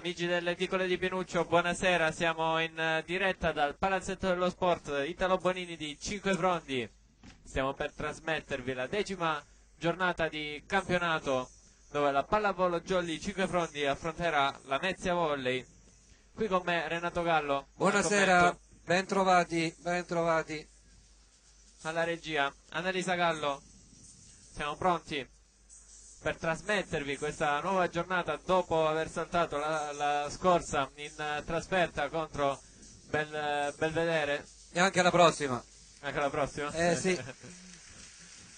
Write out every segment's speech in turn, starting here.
Amici delle Edicole di Pinuccio, buonasera, siamo in diretta dal Palazzetto dello Sport Italo Bonini di Cinque Frondi. Stiamo per trasmettervi la 10ª giornata di campionato dove la pallavolo Jolly Cinque Frondi affronterà la Mezia Volley. Qui con me Renato Gallo. Buonasera, ben trovati, ben trovati. Alla regia Annalisa Gallo. Siamo pronti per trasmettervi questa nuova giornata dopo aver saltato la scorsa in trasferta contro Belvedere. E anche la prossima. Anche la prossima? Sì.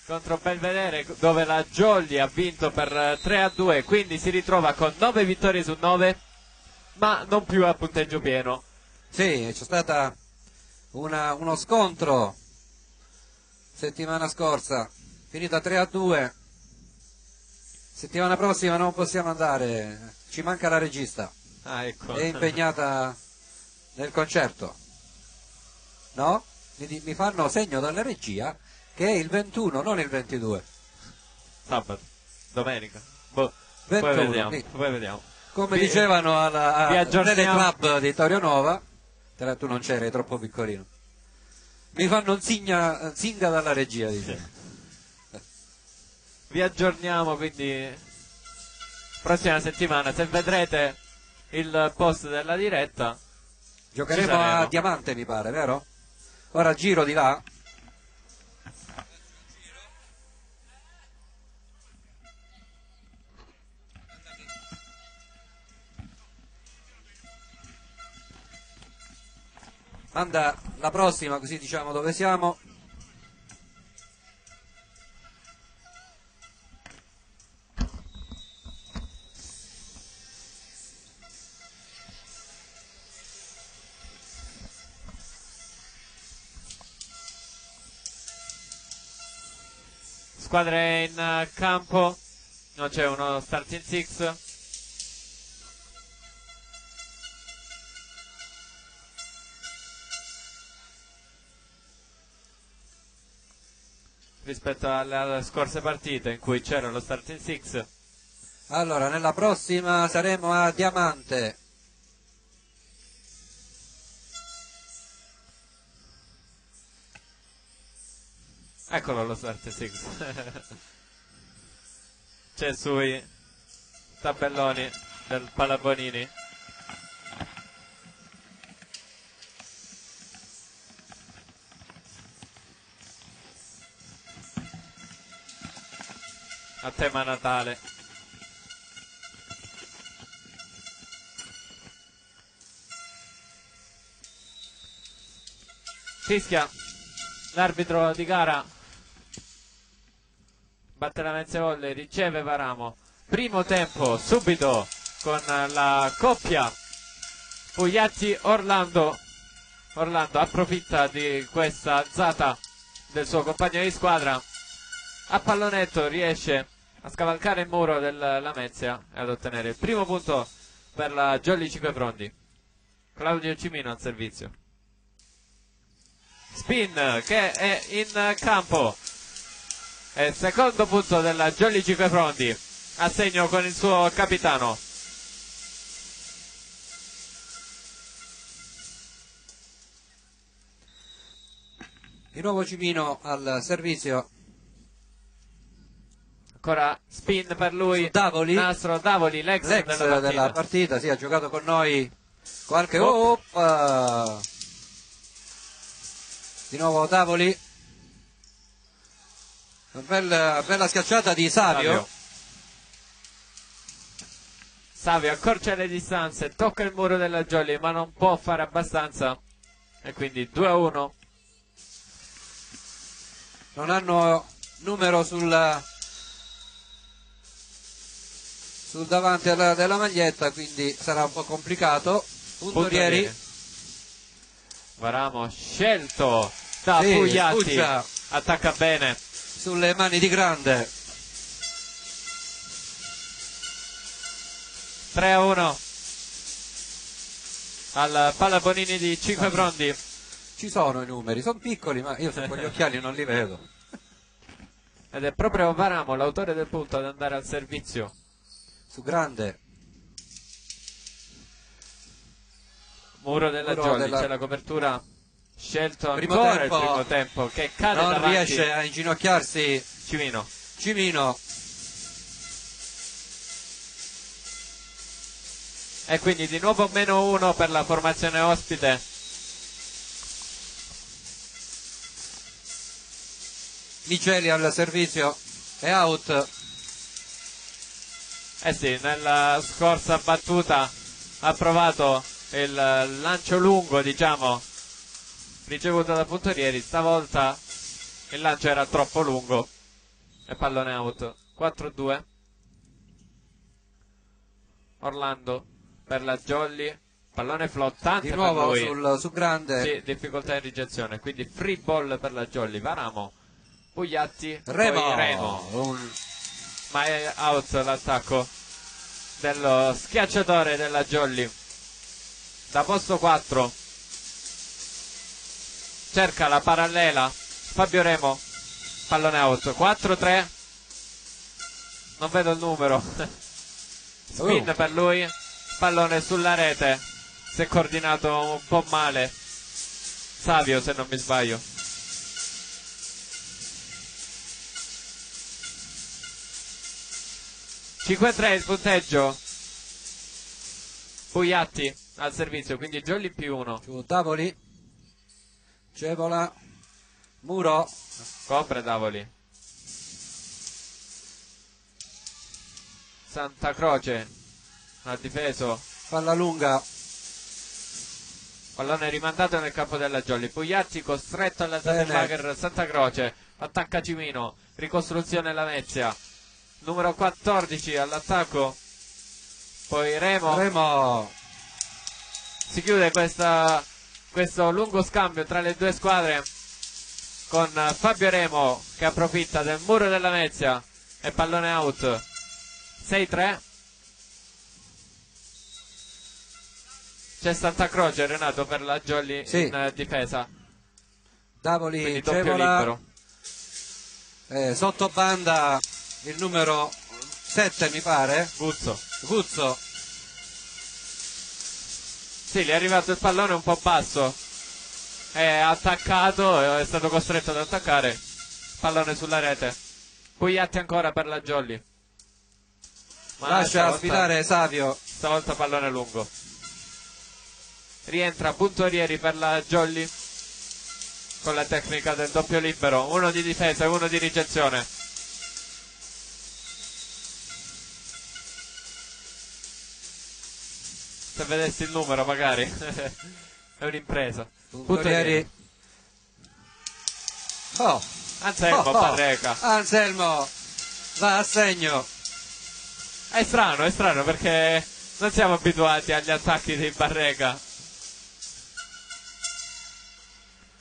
Contro Belvedere, dove la Jolly ha vinto per 3-2, quindi si ritrova con 9 vittorie su 9, ma non più a punteggio pieno. Sì, c'è stata uno scontro settimana scorsa, finita 3-2. Settimana prossima non possiamo andare, ci manca la regista. Ah, ecco. È impegnata nel concerto. No? Mi fanno segno dalla regia che è il 21, non il 22. Sabato, domenica. 21, poi vediamo. Come dicevano al club di Torrio Nova, tu non c'eri, troppo piccolino. Mi fanno un zinga dalla regia, dice. Vi aggiorniamo quindi prossima settimana, se vedrete il post della diretta. Giocheremo a Diamante, mi pare, vero? Ora giro di là. Manda la prossima, così diciamo dove siamo. Squadre in campo, non c'è uno starting six. Rispetto alle scorse partite in cui c'era lo starting six. Allora, nella prossima saremo a Diamante. Eccolo lo starting six. C'è sui tabelloni del Palabonini. A tema Natale. Fischia l'arbitro di gara. Batte la Mezia Volley, riceve Varamo. Primo tempo subito con la coppia Pugliatti-Orlando. Orlando approfitta di questa alzata del suo compagno di squadra. A pallonetto riesce a scavalcare il muro della Lamezia e ad ottenere il primo punto per la Jolly Cinque Frondi. Claudio Cimino al servizio. Spin che è in campo. È il secondo punto della Jolly Cinque Frondi. A segno con il suo capitano. Di nuovo Cimino al servizio. Ancora spin per lui. Davoli. Nastro Davoli, l'ex della partita. Sì, ha giocato con noi qualche... Oppa! Di nuovo Davoli. Una bella schiacciata di Savio. Savio accorcia le distanze, tocca il muro della Jolly ma non può fare abbastanza. E quindi 2-1. Non hanno numero sul davanti della maglietta, quindi sarà un po' complicato. Puntorieri. Varamo scelto da Pugliatti. Spuccia. Attacca bene. Sulle mani di Grande. 3-1 al Palabonini di Cinque Frondi. Ci sono i numeri, sono piccoli, ma io con gli occhiali non li vedo. Ed è proprio Varamo l'autore del punto ad andare al servizio. Su Grande. Muro della Jolly, c'è la copertura, scelto primo ancora tempo, il primo tempo, che cade non davanti. riesce a inginocchiarsi Cimino. E quindi di nuovo -1 per la formazione ospite. Miceli al servizio, è out. Eh sì, nella scorsa battuta ha provato il lancio lungo, diciamo, ricevuto da Puntorieri. Stavolta il lancio era troppo lungo e pallone out. 4-2. Orlando per la Jolly, pallone flottante di nuovo per lui. su grande. Sì, difficoltà di ricezione, quindi free ball per la Jolly. Varamo, Pugliatti, Remo. poi Remo. Ma è out l'attacco dello schiacciatore della Jolly. Da posto 4 cerca la parallela Fabio Remo, pallone out. 4-3, non vedo il numero. Spin per lui, pallone sulla rete, si è coordinato un po' male Savio, se non mi sbaglio. (5-3) il punteggio. Pugliatti al servizio, quindi Jolly +1. Su Tavoli, Cevola, Muro, Copre Tavoli. Santa Croce ha difeso, palla lunga, pallone rimandato nel campo della Jolly. Pugliatti costretto all'alzata del Lager. Santa Croce attacca Cimino, ricostruzione Lamezia, numero 14 all'attacco, poi Remo. Si chiude questo lungo scambio tra le due squadre con Fabio Remo che approfitta del muro della Lamezia e pallone out. 6-3. C'è Santa Croce, Renato, per la Jolly in difesa. Tavoli, quindi doppio Cevola, libero. Sotto banda il numero 7 mi pare, Guzzo. Sì, gli è arrivato il pallone un po' basso, è attaccato, è stato costretto ad attaccare, pallone sulla rete. Pugliatti ancora per la Jolly. Lascia sfilare Savio. Stavolta pallone lungo. Rientra Puntorieri per la Jolly con la tecnica del doppio libero, uno di difesa e uno di ricezione. Se vedessi il numero magari è un'impresa. Puntorieri. Anselmo Barreca. Anselmo va a segno. È strano perché non siamo abituati agli attacchi di Barreca.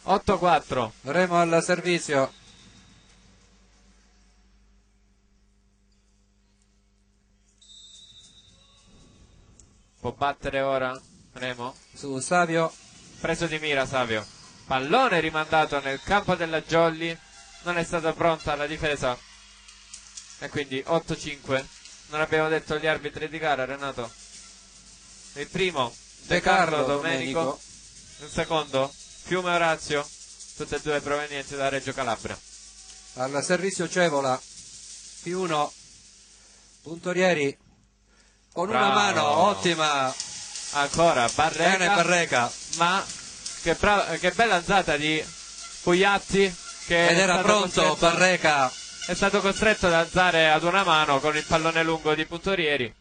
8-4. Remo al servizio. Può battere ora Remo. Su Savio. Preso di mira Savio. Pallone rimandato nel campo della Jolly. Non è stata pronta la difesa. E quindi 8-5. Non abbiamo detto gli arbitri di gara, Renato. Il primo De Carlo Domenico. Il secondo Fiume Orazio. Tutte e due provenienti da Reggio Calabria. Al servizio Cevola. +1. Puntorieri. Con Bravo. una mano, ottima. Ancora Barreca. Bene Barreca. Ma che bella alzata di Pugliatti. Ed era pronto Barreca. È stato costretto ad alzare ad una mano con il pallone lungo di Puntorieri.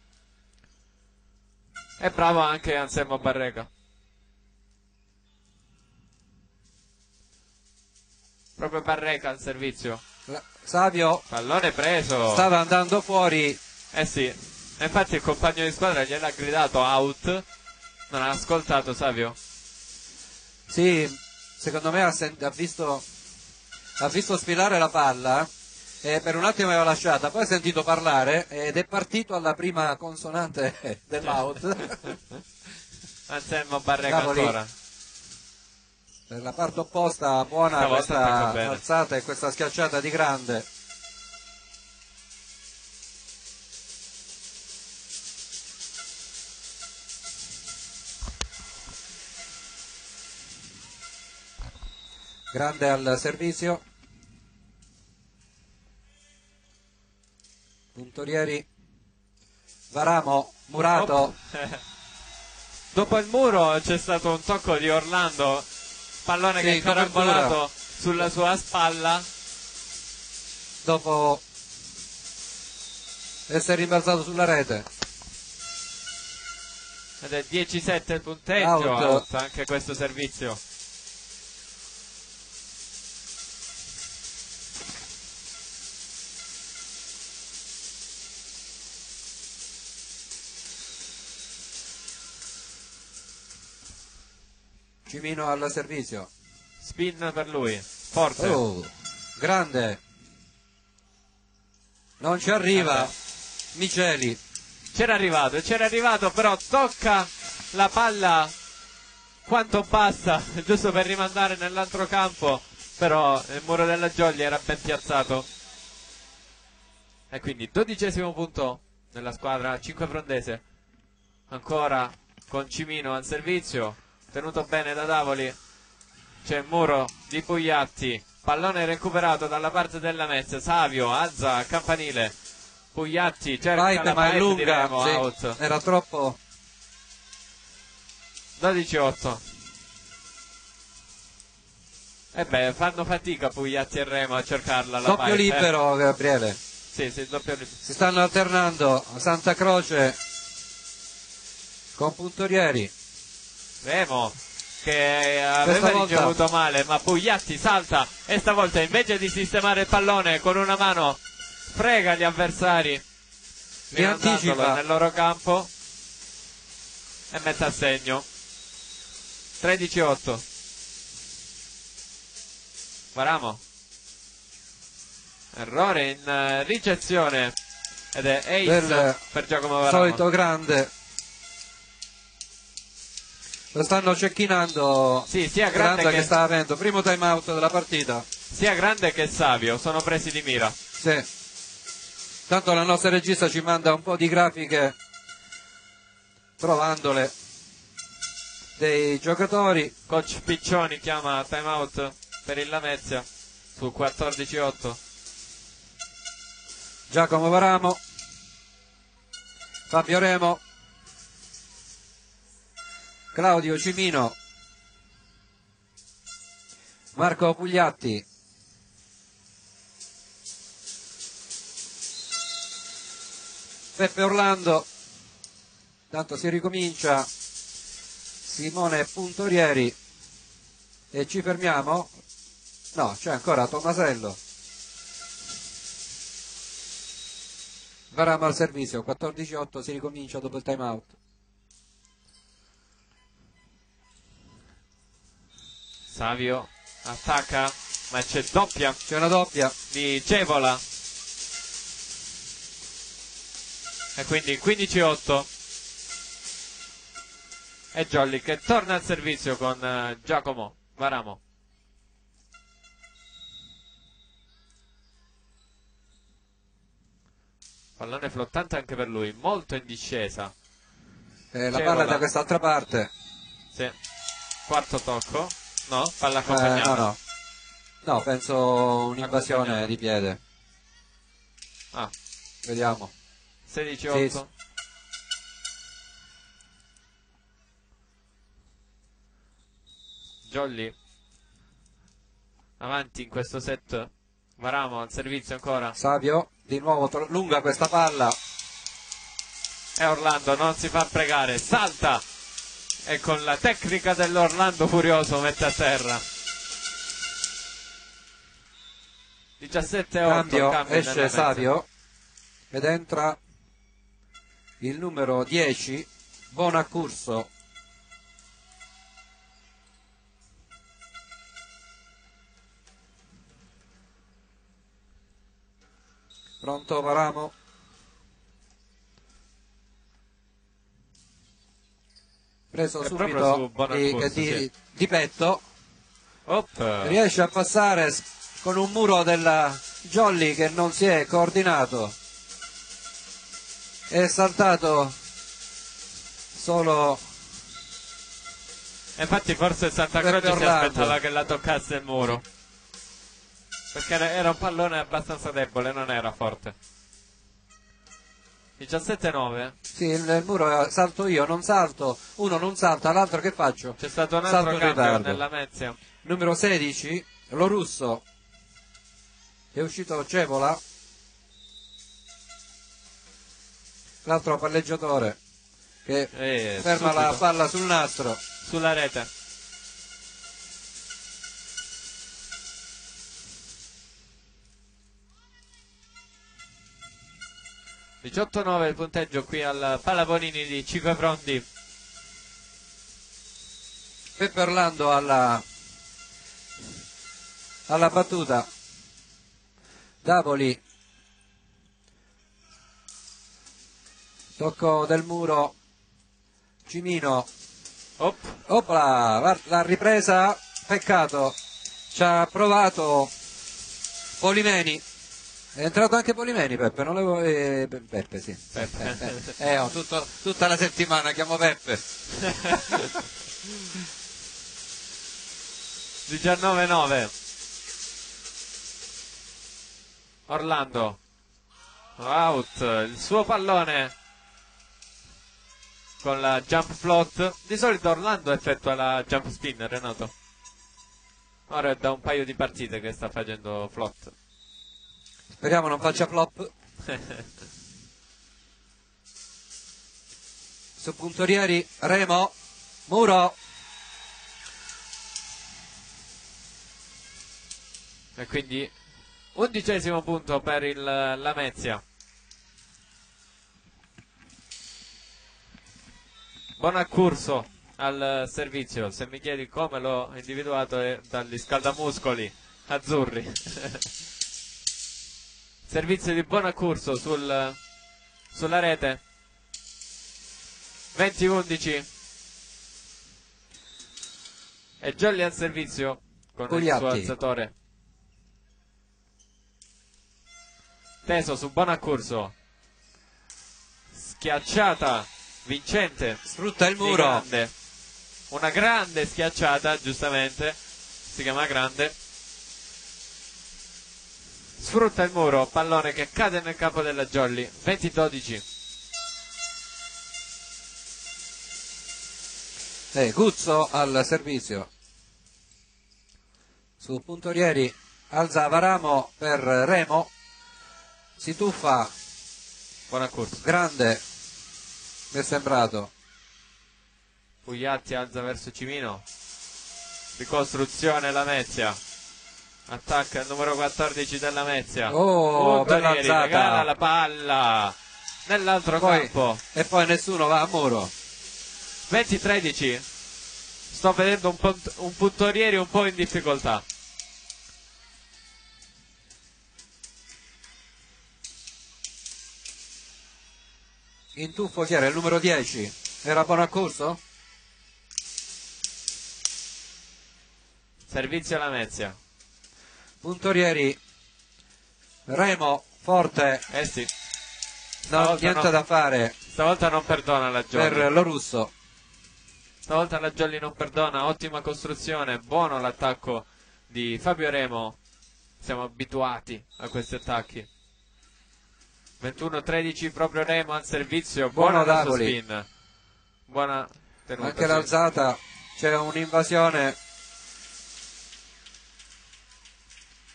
E bravo anche Anselmo Barreca. Proprio Barreca al servizio. Savio. Pallone preso. Stava andando fuori. Eh sì. Infatti il compagno di squadra gliel'ha gridato out. Non ha ascoltato Savio. Sì, secondo me ha visto sfilare la palla e per un attimo aveva lasciata, poi ha sentito parlare ed è partito alla prima consonante dell'out. Anselmo Barreca ancora. Per la parte opposta buona questa alzata e questa schiacciata di grande. Grande al servizio. Puntorieri Varamo, Murato. Dopo il muro c'è stato un tocco di Orlando, pallone che è carambolato sulla sua spalla. Dopo essere rimbalzato sulla rete. Ed è 10-7 il punteggio, out anche questo servizio. Cimino al servizio. Spin per lui, forte. Oh, grande. Non ci arriva. Miceli. C'era arrivato, però tocca la palla quanto basta, giusto per rimandare nell'altro campo, però il muro della Jolly era ben piazzato. E quindi 12° punto nella squadra 5 frondese. Ancora con Cimino al servizio, tenuto bene da Davoli. C'è il muro di Pugliatti, pallone recuperato dalla parte della Metz. Savio alza a campanile. Pugliatti cerca la ma è lunga, diremo, sì, out. era troppo. 12-8. E beh, fanno fatica Pugliatti e Remo a cercarla la Doppio pipe, libero, Gabriele. Sì, doppio libero. Si stanno alternando Santa Croce con Puntorieri. Remo che aveva ricevuto male, ma Pugliatti salta e stavolta invece di sistemare il pallone con una mano frega gli avversari, li anticipa nel loro campo e mette a segno. 13-8. Varamo, errore in ricezione ed è ace per Giacomo Varamo. Solito grande. Lo stanno cecchinando. Sì, sia grande che sta avendo primo time out della partita. Sia Grande che Savio sono presi di mira. Sì. Tanto la nostra regista ci manda un po' di grafiche trovandole dei giocatori. Coach Piccioni chiama time out per il Lamezia su 14-8. Giacomo Varamo, Fabio Remo, Claudio Cimino, Marco Pugliatti, Peppe Orlando. Tanto si ricomincia. Simone Puntorieri. E ci fermiamo? No, c'è ancora Tomasello. Varamo al servizio, 14-8, si ricomincia dopo il time out. Savio attacca, ma c'è doppia. C'è una doppia di Cevola. E quindi 15-8. E Jolly che torna al servizio con Giacomo Varamo. Pallone flottante anche per lui, molto in discesa. La palla è da quest'altra parte. Sì. Quarto tocco. No, palla accompagnata. No, penso un'invasione di piede. Vediamo. 16-8. Sì. Jolly avanti in questo set. Varamo al servizio ancora. Savio di nuovo lunga questa palla. E Orlando non si fa pregare, salta e con la tecnica dell'Orlando furioso mette a terra. 17-8. Cambio, esce Savio ed entra il numero 10 Bonaccurso. Pronto Varamo? Preso subito di petto. Riesce a passare con un muro della Jolly che non si è coordinato. È saltato solo Infatti forse Santa Peppe Croce si Orlando. aspettava che la toccasse il muro. Perché era un pallone abbastanza debole, non era forte. 17-9. Sì, il muro salto io, non salto, uno non salta, l'altro che faccio? C'è stato un Salto altro in cambio ritardo. nella Mezia. Numero 16, lo russo. È uscito Cevola. L'altro palleggiatore che ferma la subito palla sul nastro. sulla rete. (18-9) il punteggio qui al Palabonini di Cinque Frondi. Peppe Orlando alla battuta. Davoli. Tocco del muro. Cimino. Opla, la ripresa, peccato, ci ha provato Polimeni, è entrato anche Polimeni, Peppe, non l'avevo... Peppe, sì. Peppe. Tutta la settimana chiamo Peppe. 19-9. Orlando. Out, il suo pallone con la jump float. Di solito Orlando effettua la jump spin, Renato. Ora è da un paio di partite che sta facendo float. Speriamo non faccia flop. Su puntorieri Remo, Muro. E quindi 11° punto per la Lamezia. Bonaccurso al servizio. Se mi chiedi come l'ho individuato è dagli scaldamuscoli azzurri. Servizio di Bonaccurso sulla rete. 20-11. E Jolly al servizio con il Gugliatti. suo alzatore teso su Bonaccurso. Schiacciata vincente, Sfrutta il muro. grande. Una grande schiacciata, giustamente si chiama grande. Sfrutta il muro, pallone che cade nel campo della Jolly. 20-12. Guzzo al servizio. Su puntorieri alza Varamo per Remo. Si tuffa. Bonaccurso. Grande. Mi è sembrato. Pugliatti alza verso Cimino. Ricostruzione Lamezia. Attacca il numero 14 della Mezia. Oh, bella Puntorieri, alzata. regala la palla nell'altro campo. E poi nessuno va a muro. 20-13. Sto vedendo un puntorieri un po' in difficoltà. In tuffo chi era? Il numero 10? Era Bonaccurso? Servizio Lamezia. Puntorieri Remo, forte. Sì. No, niente da fare Stavolta non perdona la Jolly. per lo russo. Stavolta la Jolly non perdona. Ottima costruzione. Buono l'attacco di Fabio Remo. Siamo abituati a questi attacchi. 21-13 proprio Remo al servizio. Buono Buona Davoli. spin. Buona tenuta. Anche sì. l'alzata, c'è un'invasione.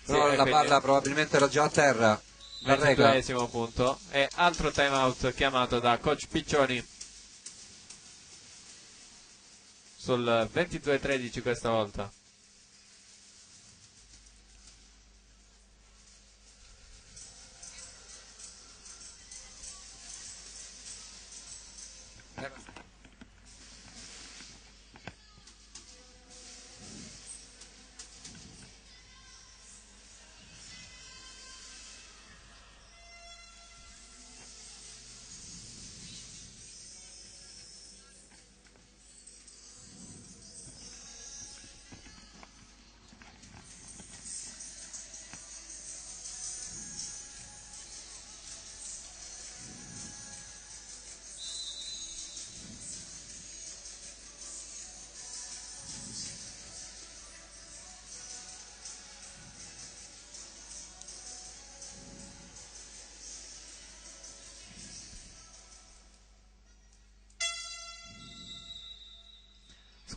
Però Sì, la quindi palla probabilmente era già a terra. La rega. 22° punto. E altro time out chiamato da coach Piccioni. Sul 22-13 questa volta.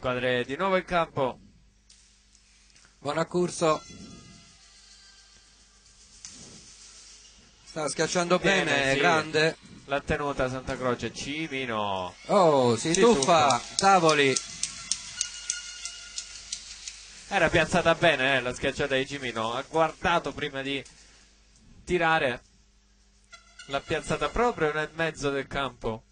Squadre di nuovo in campo. Buon accurso. Sta schiacciando bene, Sì. grande. L'ha tenuta Santa Croce. Cimino. Oh, si tuffa. Tavoli. Era piazzata bene la schiacciata di Cimino. Ha guardato prima di tirare. L'ha piazzata proprio nel mezzo del campo.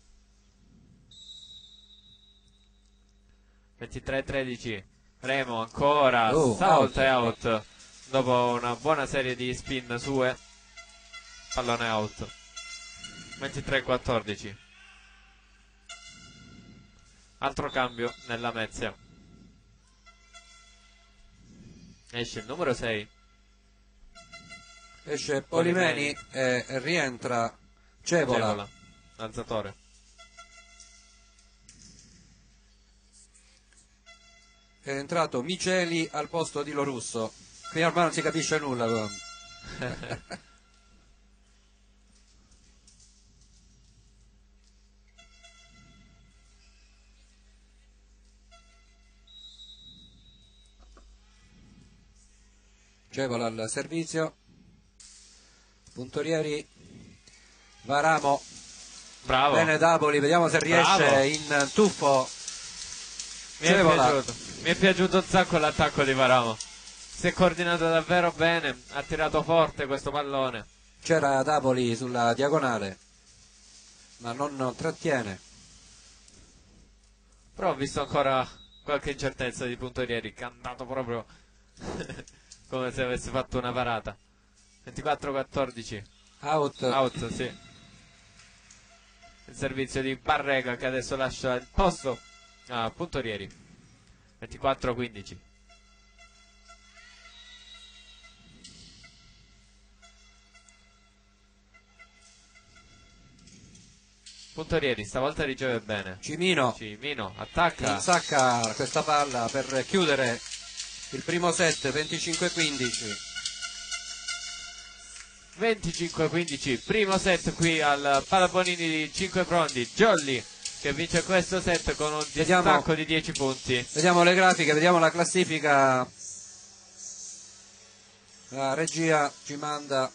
23-13. Remo ancora. Out e out. Dopo una buona serie di spin sue. Pallone out. 23-14. Altro cambio nella Mezia. Esce il numero 6. Esce Polimeni e rientra Cevola. Alzatore. È entrato Miceli al posto di Lorusso. Qui ormai non si capisce nulla. Cevola al servizio. Puntorieri Varamo. Bravo. Bene Davoli, vediamo se riesce in tuffo. Mi è piaciuto un sacco l'attacco di Varamo. Si è coordinato davvero bene, ha tirato forte questo pallone. C'era Davoli sulla diagonale, ma non trattiene. Però ho visto ancora qualche incertezza di Puntorieri, che è andato proprio come se avesse fatto una parata. 24-14. Out, sì. Il servizio di Barrega che adesso lascia il posto a Puntorieri. 24-15. Puntorieri stavolta riceve bene. Cimino attacca. insacca questa palla per chiudere il primo set. 25-15. 25-15, primo set qui al Palabonini di 5 Frondi. Jolly che vince questo set con un distacco di 10 punti. Vediamo le grafiche, vediamo la classifica. La regia ci manda.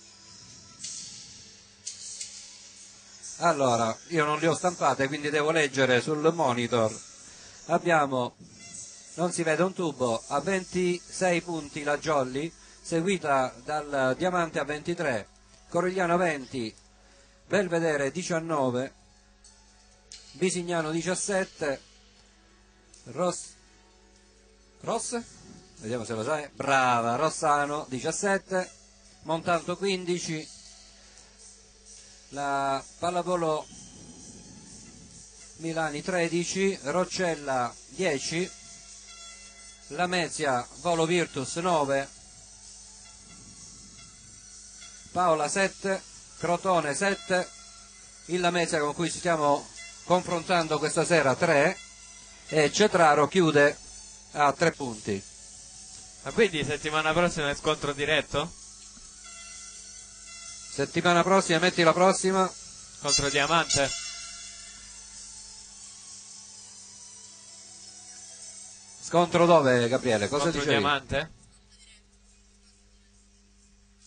Allora, io non le ho stampate, quindi devo leggere sul monitor. Abbiamo, non si vede un tubo, a 26 punti la Jolly, seguita dal Diamante a 23, Corigliano 20, Belvedere 19, Bisignano 17, Ross? Vediamo se lo sai. Brava, Rossano 17, Montalto 15, la Pallavolo Milani 13, Roccella 10, la Mezia Volo Virtus 9, Paola 7, Crotone 7, il Lamezia con cui ci stiamo confrontando questa sera 3 e Cetraro chiude a 3 punti. Ma quindi settimana prossima è scontro diretto? Settimana prossima, metti la prossima. Contro Diamante? Scontro dove, Gabriele? Cosa contro dicevi? Diamante?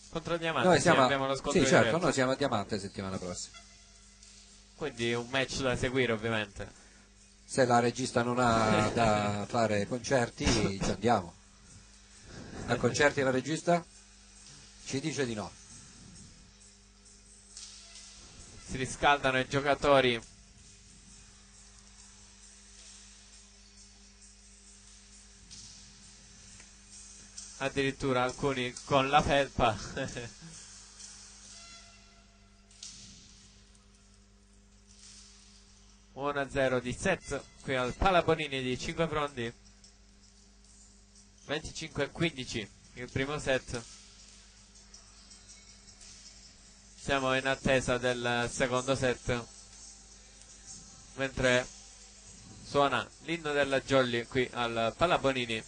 Contro Diamante, Noi siamo, abbiamo lo scontro sì, certo, diretto. noi siamo a Diamante settimana prossima. Quindi un match da seguire ovviamente. Se la regista non ha da fare concerti, ci andiamo. A concerti la regista? Ci dice di no. Si riscaldano i giocatori. Addirittura alcuni con la felpa. 1-0 di set qui al Palabonini di 5 Frondi. 25-15 il primo set. Siamo in attesa del secondo set, mentre suona l'inno della Jolly qui al Palabonini.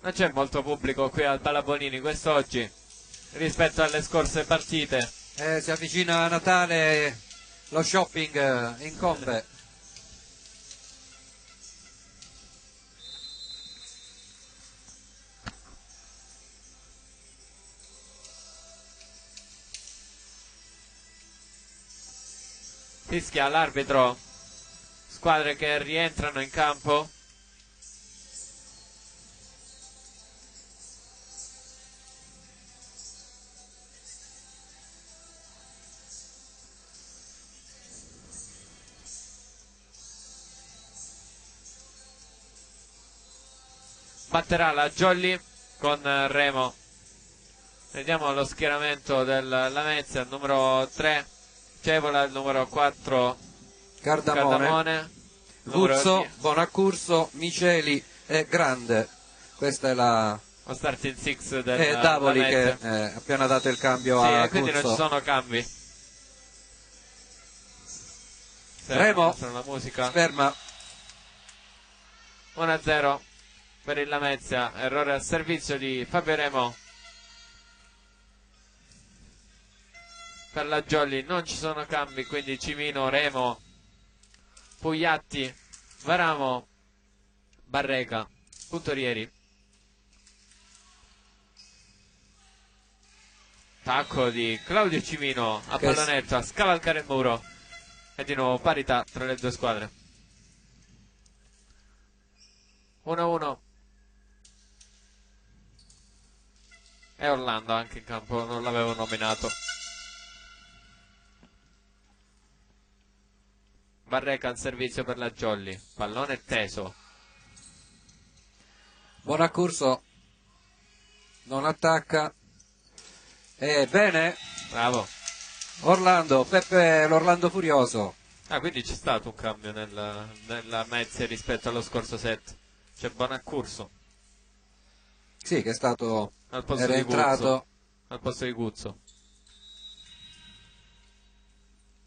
Non c'è molto pubblico qui al Palabonini quest'oggi rispetto alle scorse partite. Si avvicina a Natale, lo shopping incombe. Fischia l'arbitro, squadre che rientrano in campo. Batterà la Jolly con Remo. Vediamo lo schieramento del Lamezia, il numero 3 Cevola, il numero 4 Cardamone, Guzzo, Bonaccurso, Miceli e Grande. Questa è la lo starting six del Davoli che Lamezia. ha appena dato il cambio Sì, a e quindi non Guzzo. ci sono cambi. Remo la musica. ferma. 1-0 per il Lamezia, errore al servizio di Fabio Remo. Per la Jolly non ci sono cambi, quindi Cimino, Remo, Pugliatti, Varamo, Barreca, puntorieri. Tacco di Claudio Cimino a pallonetto a scavalcare il muro e di nuovo parità tra le due squadre. 1-1 e Orlando anche in campo, non l'avevo nominato. Barreca in servizio per la Jolly, pallone teso. Bonaccurso non attacca. Bene. Bravo. Orlando, Peppe l'Orlando Furioso. Ah, quindi c'è stato un cambio nella Mezze rispetto allo scorso set. C'è Bonaccurso Sì, che è stato al posto era di entrato. Guzzo. Al posto di Guzzo.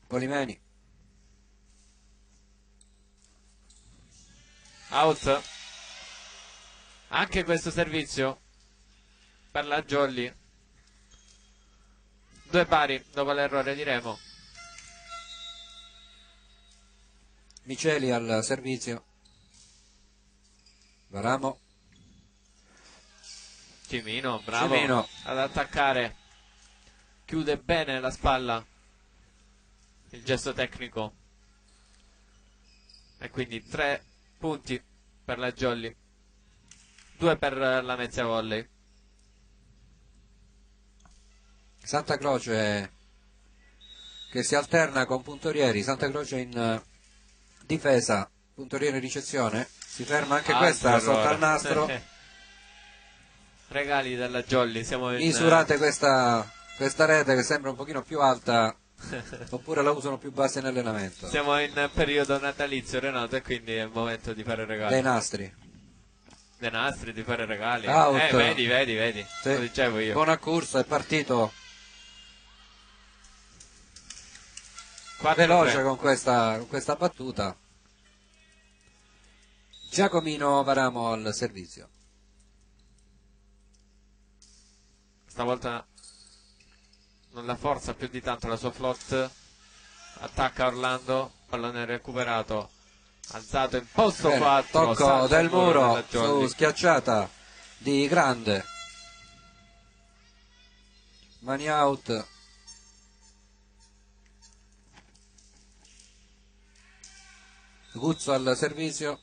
Polimeni. Out. Anche questo servizio per la Jolly. Due pari dopo l'errore di Remo. Miceli al servizio. Varamo. Cimino, bravo Cimino. ad attaccare. Chiude bene la spalla. Il gesto tecnico. E quindi 3 punti per la Jolly. 2 per la Mezia Volley. Santa Croce che si alterna con Puntorieri. Santa Croce in difesa, Puntorieri in ricezione. Si ferma anche questa sotto al nastro. Regali della Jolly. Siamo in Misurate questa rete che sembra un pochino più alta oppure la usano più bassa in allenamento. siamo in periodo natalizio, Renato, e quindi è il momento di fare regali. Dei nastri. Dei nastri, di fare regali. Out. Vedi. Sì. Lo dicevo io. Bonaccurso è partito 4-3. veloce con questa battuta. Giacomino Varamo al servizio. Stavolta non la forza più di tanto la sua flotte. Attacca Orlando, pallone recuperato, alzato in posto 4. Tocco del muro su schiacciata di Grande. Mani out. Guzzo al servizio.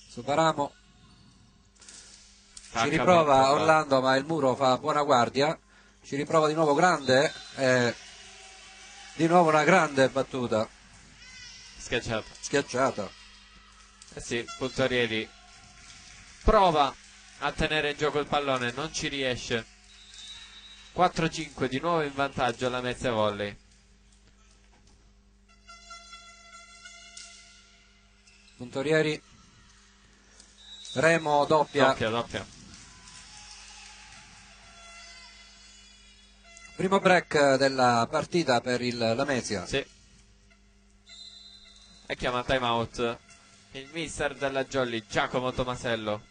Su Varamo. Ci riprova Orlando, ma il muro fa buona guardia. Ci riprova di nuovo Grande. Di nuovo una grande battuta. Schiacciata. Sì, Puntorieri prova a tenere in gioco il pallone, non ci riesce. 4-5, di nuovo in vantaggio alla Mezia Volley. Puntorieri. Remo doppia. Primo break della partita per il Lamezia. Sì. e chiama time out il mister della Jolly, Giacomo Tomasello.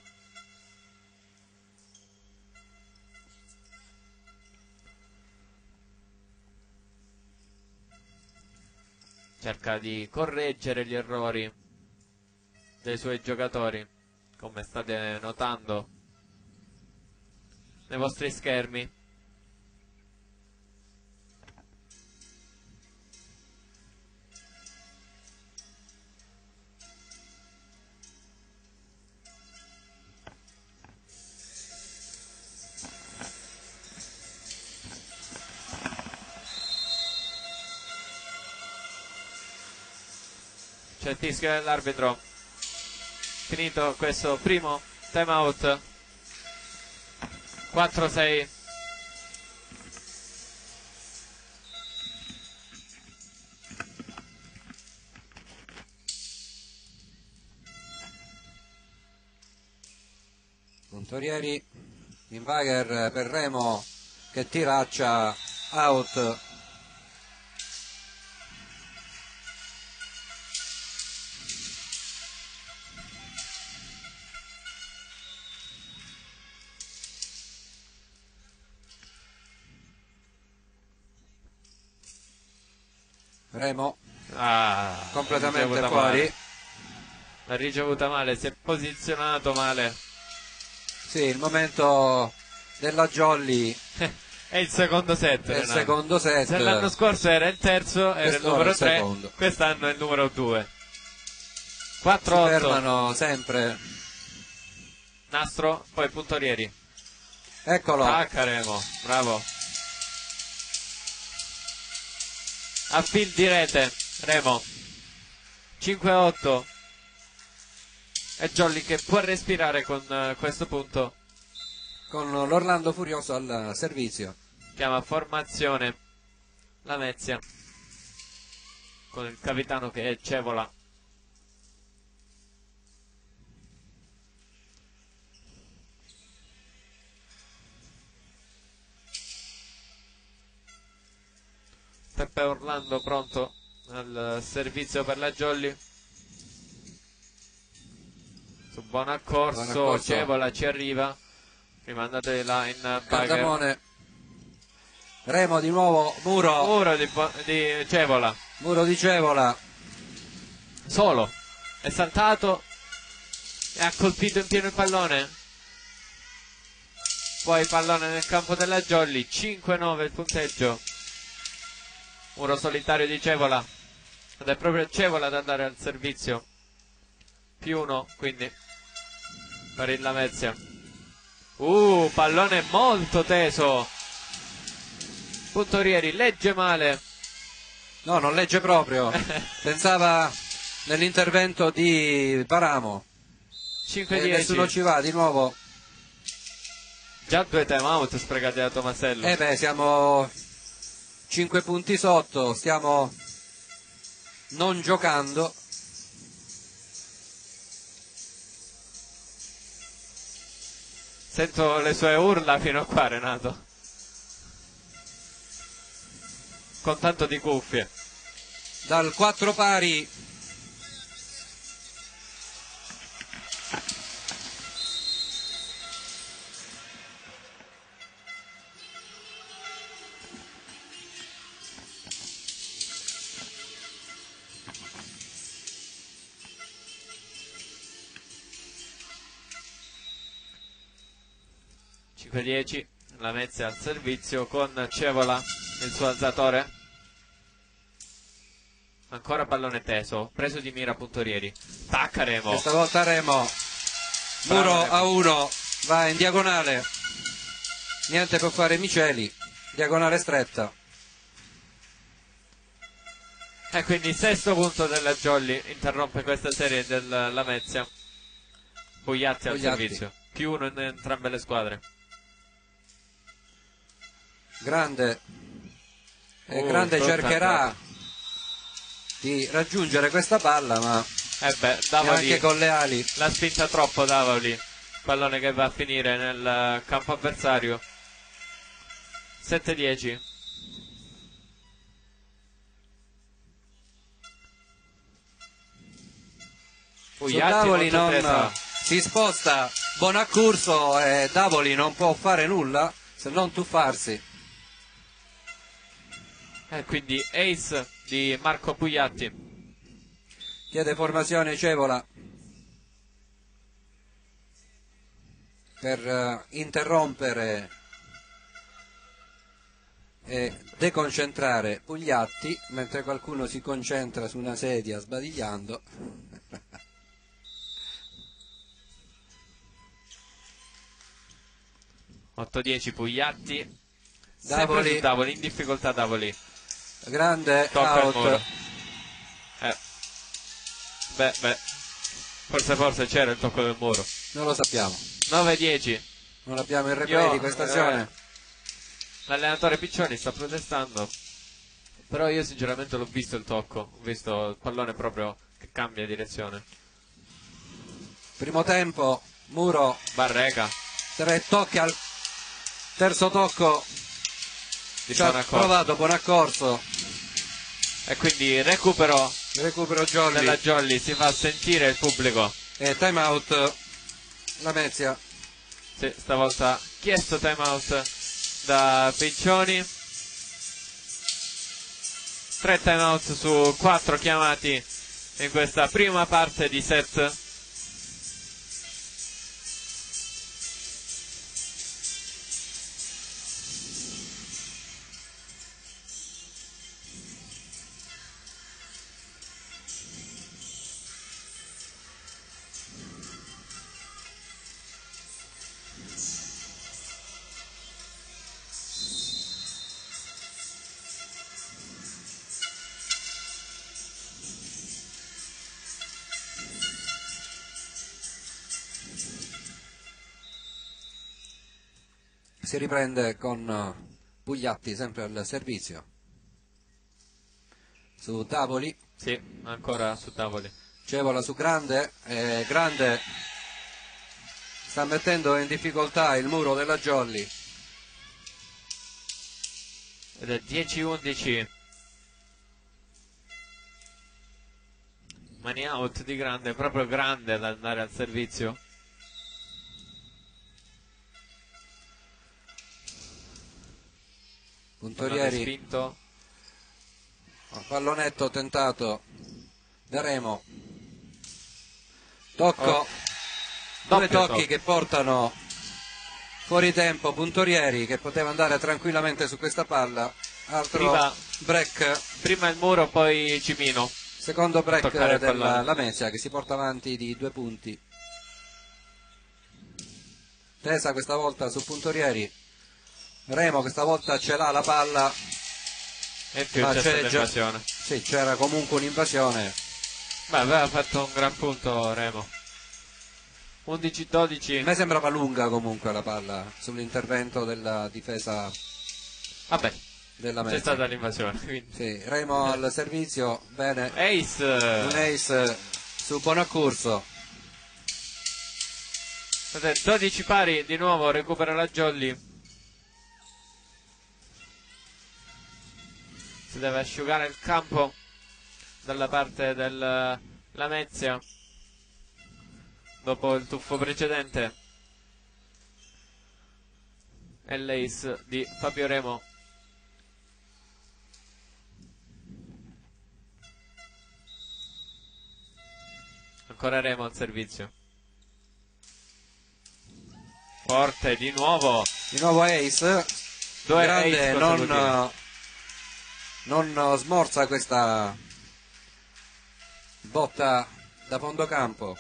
Cerca di correggere gli errori dei suoi giocatori, come state notando nei vostri schermi. C'è il fischio dell'arbitro. Finito questo primo time out. 4-6. Puntorieri in Wager per Remo che tiraccia out. Remo completamente fuori. L'ha ricevuta male, si è posizionato male. Sì, il momento della Jolly. È il secondo set. È il secondo set. Se l'anno scorso era il terzo, era il numero 3, secondo. Quest'anno è il numero 2. 4-8. Si fermano sempre. Nastro, poi Puntorieri. Eccolo. Remo, bravo. A fil di rete, Remo. 5-8. È Jolly che può respirare con questo punto. Con l'Orlando Furioso al servizio. Chiama formazione Lamezia con il capitano che è Cevola. Peppe Orlando pronto al servizio per la Jolly. Su buon accorso, Cevola ci arriva. Rimandate là in Cardamone. Remo di nuovo, muro di Cevola. Muro di Cevola. Solo. È saltato e ha colpito in pieno il pallone. Poi pallone nel campo della Jolly. 5-9 il punteggio. Muro solitario di Cevola. Ed è proprio Cevola ad andare al servizio. +1 quindi per il Lamezia. Pallone molto teso. Puntorieri legge male. No, non legge proprio. Pensava nell'intervento di Paramo. 5-10. Nessuno ci va di nuovo. Già 2 time out sprecati da Tomasello. Siamo 5 punti sotto, stiamo non giocando. Sento le sue urla fino a qua, Renato. Con tanto di cuffie. Dal 4 pari. (5-10) Lamezia al servizio con Cevola, il suo alzatore. Ancora pallone teso, preso di mira Puntorieri. Tacca Remo. Questa volta Remo. Muro a 1, va in diagonale. Niente può fare Miceli. Diagonale stretta. E quindi il sesto punto della Jolly interrompe questa serie del Lamezia. Bugliatti al servizio. +1 in entrambe le squadre. Grande. Grande cercherà di raggiungere questa palla, ma Davoli, anche con le ali l'ha spinta troppo Davoli. Pallone che va a finire nel campo avversario. 7-10. Pugliatti Davoli molto non attesa. si sposta Bonaccurso e Davoli non può fare nulla se non tuffarsi. Quindi ace di Marco Pugliatti. Chiede formazione Cevola per interrompere e deconcentrare Pugliatti, mentre qualcuno si concentra su una sedia sbadigliando. (8-10) Pugliatti. Sempre Davoli. su Davoli, in difficoltà Davoli. Grande Tocca il muro. out. Beh. Forse c'era il tocco del muro. Non lo sappiamo, 9-10. non abbiamo il replay di questa azione. L'allenatore Piccioni sta protestando, però io sinceramente l'ho visto il tocco, ho visto il pallone proprio che cambia direzione. Primo tempo, Muro, Barreca 3 tocchi al terzo tocco, di ci ha Bonaccorso. provato Bonaccorso, E quindi recupero recupero Jolly della Jolly, si fa sentire il pubblico. e time out Lamezia. Sì, stavolta chiesto time out da Piccioni. 3 time out su 4 chiamati in questa prima parte di set. Si riprende con Pugliatti sempre al servizio su Davoli, Sì, ancora su tavoli. Cevola su Grande, Grande sta mettendo in difficoltà il muro della Jolly. Ed è 10-11. Mani out di Grande, proprio Grande ad andare al servizio. Pallone Puntorieri, spinto. pallonetto tentato da Remo, tocco, due Doppio tocchi tocco. che portano fuori tempo Puntorieri, che poteva andare tranquillamente su questa palla. Altro Prima- break, Prima il muro, poi Cimino. secondo break toccare il della pallone. Lamezia, che si porta avanti di 2 punti. Tesa questa volta su Puntorieri, Remo questa volta ce l'ha la palla, E in più ma c'è c'è stata già- invasione. sì, c'era comunque un'invasione. Beh, aveva fatto un gran punto Remo. 11-12. A me sembrava lunga comunque la palla sull'intervento della difesa Vabbè, della c'è Mezza. stata l'invasione. Quindi. Sì, Remo al servizio, bene, Ace. un ace su Bonaccurso. 12 pari, di nuovo recupera la Jolly. Si deve asciugare il campo dalla parte del Lamezia dopo il tuffo precedente. E l'ace di Fabio Remo. Ancora Remo al servizio. Forte di nuovo. Di nuovo ace, Due Grande ace consecutivi. non smorza questa botta da fondo campo.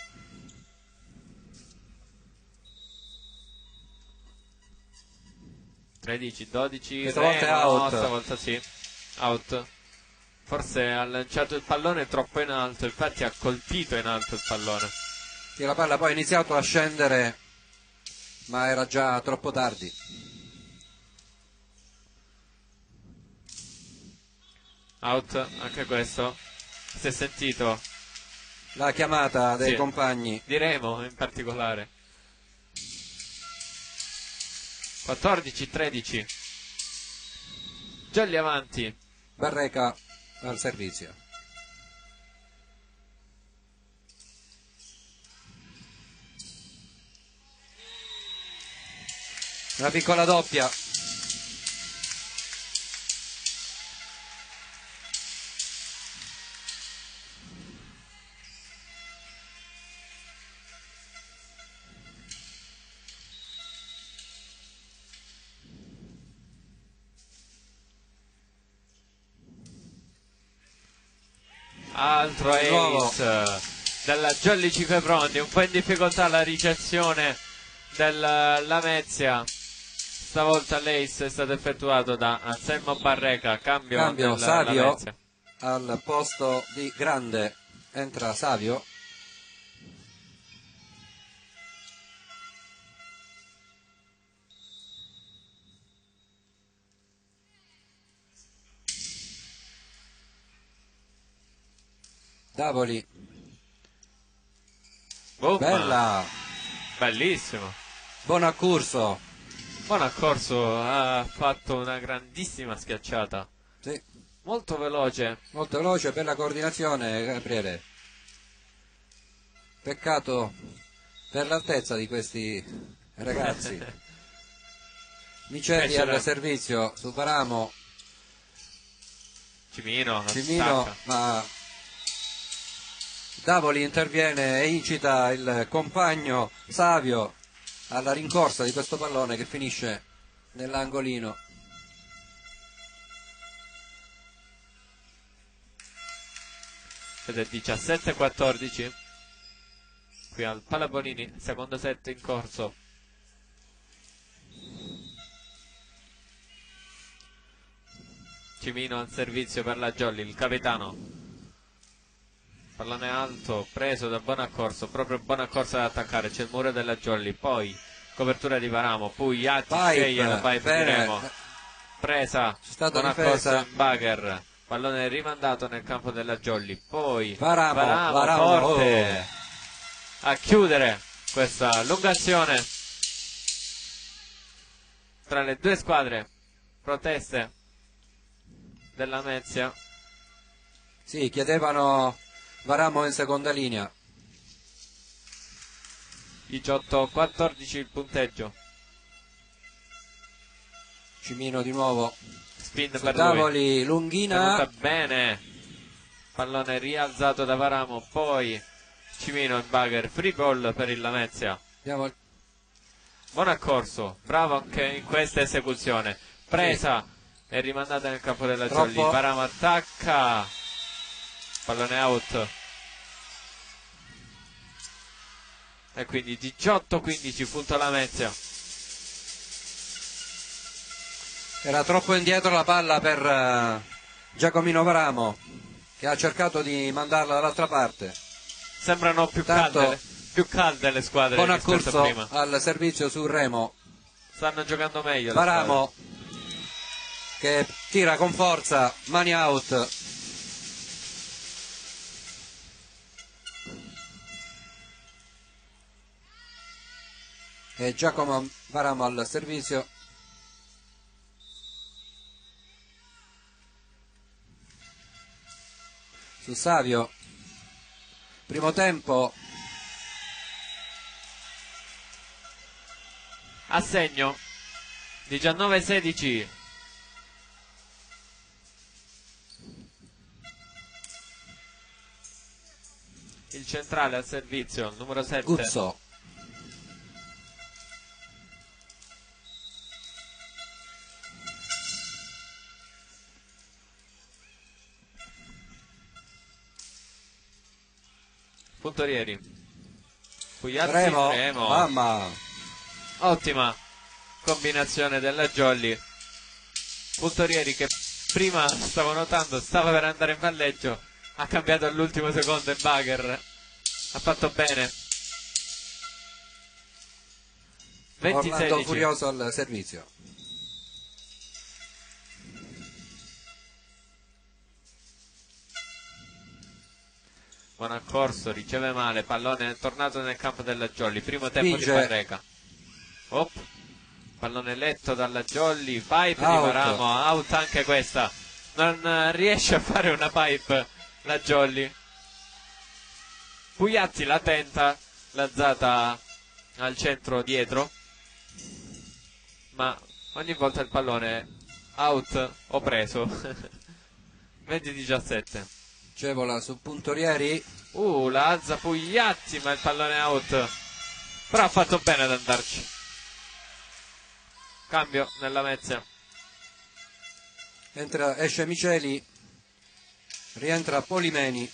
(13, 12). Questa volta è Remo, out. stavolta sì. Out. Forse ha lanciato il pallone troppo in alto, infatti ha colpito in alto il pallone. Sì, la palla poi ha iniziato a scendere, ma era già troppo tardi. Out anche questo. Si è sentito La chiamata dei Sì. compagni. di Remo in particolare. 14-13. Jolly avanti. Barreca al servizio. Una piccola doppia. Altro ace della Jolly 5 Frondi, un po' in difficoltà la ricezione del Lamezia. Stavolta l'ace è stato effettuato da Anselmo Barreca. Cambio Savio Lamezia. al posto di Grande, entra Savio. Davoli. Boom. Bella. Bellissimo. Buon accorso. Buon accorso, ha fatto una grandissima schiacciata. Sì. Molto veloce. Molto veloce, bella coordinazione, Gabriele. Peccato per l'altezza di questi ragazzi. Micheli al servizio su Paramo. Cimino, ma Davoli interviene e incita il compagno Savio alla rincorsa di questo pallone che finisce nell'angolino. Ed è 17-14 qui al Palabonini, secondo set in corso. Cimino al servizio per la Jolly, il capitano. Pallone alto, preso da Bonaccorso, proprio Bonaccorso ad attaccare, c'è il muro della Jolly, poi copertura di Paramo, Pugliatti sceglie la pipe di Remo, presa, Bonaccorso in bugger, pallone rimandato nel campo della Jolly, poi Paramo forte a chiudere questa lunga azione tra le due squadre. Proteste della Mezia. Sì, chiedevano Varamo in seconda linea. 18-14 il punteggio. Cimino di nuovo. Spin su per Davoli, lui. lunghina. Tenuta bene. Pallone rialzato da Varamo, poi Cimino in bugger, free ball per il Lamezia. Andiamo. Buon accorso, bravo anche in questa esecuzione. Presa e rimandata nel campo della Jolly. Paramo attacca, pallone out. E quindi 18-15 punto Lamezia. Era troppo indietro la palla per Giacomino Varamo, che ha cercato di mandarla dall'altra parte. Sembrano più calde le squadre. Buon accorso prima al servizio su Remo. Stanno giocando meglio Varamo che tira con forza, mani out. E Giacomo Varamo al servizio. Su Savio. Primo tempo. Assegno 19-16. Il centrale al servizio, numero 7 Guzzo. Puntorieri Pugliazzi, Remo. Mamma. Ottima combinazione della Jolly. Puntorieri che prima, stavo notando, stava per andare in palleggio, ha cambiato all'ultimo secondo il bugger, ha fatto bene. 20-16. Orlando Furioso al servizio. Buon accorso, riceve male, pallone è tornato nel campo della Jolly, primo tempo Spinge. di Barreca. Pallone letto dalla Jolly, pipe di Varamo, out anche questa, non riesce a fare una pipe la Jolly. Pugliatti la tenta, lazzata al centro dietro, ma ogni volta il pallone è out o preso. 20-17. Cevola su Puntorieri. La alza Pugliatti, ma il pallone è out. Però ha fatto bene ad andarci. Cambio nella Lamezia. Esce Miceli, rientra Polimeni.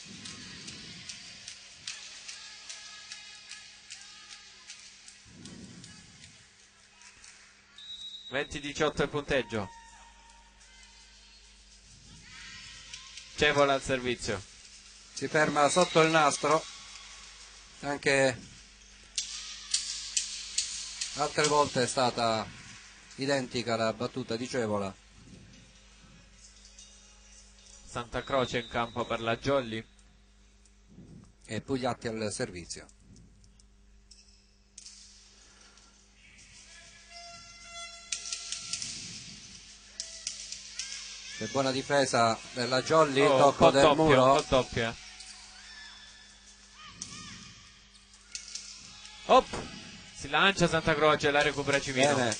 (20-18) il punteggio. Cevola al servizio. Si ferma sotto il nastro. Anche altre volte è stata identica la battuta di Cevola. Santa Croce in campo per la Jolly. E Pugliatti al servizio. Che buona difesa della Jolly, il tocco del muro. Un po' doppia. Si lancia Santa Croce, la recupera Cimino. Bene.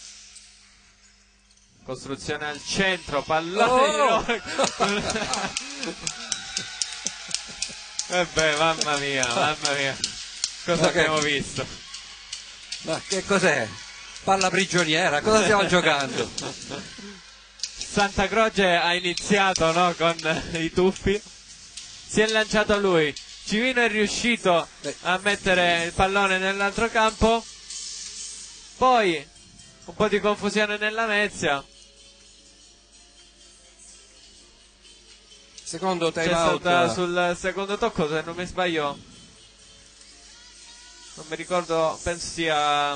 Costruzione al centro, pallone. Mamma mia. Cosa abbiamo visto? Ma che cos'è? Palla prigioniera, cosa stiamo giocando? Santa Croce ha iniziato, no, con i tuffi, si è lanciato lui, Cimino è riuscito a mettere il pallone nell'altro campo, poi un po' di confusione nella Lamezia. Secondo time C'è out stata sul secondo tocco, se non mi sbaglio, non mi ricordo, penso sia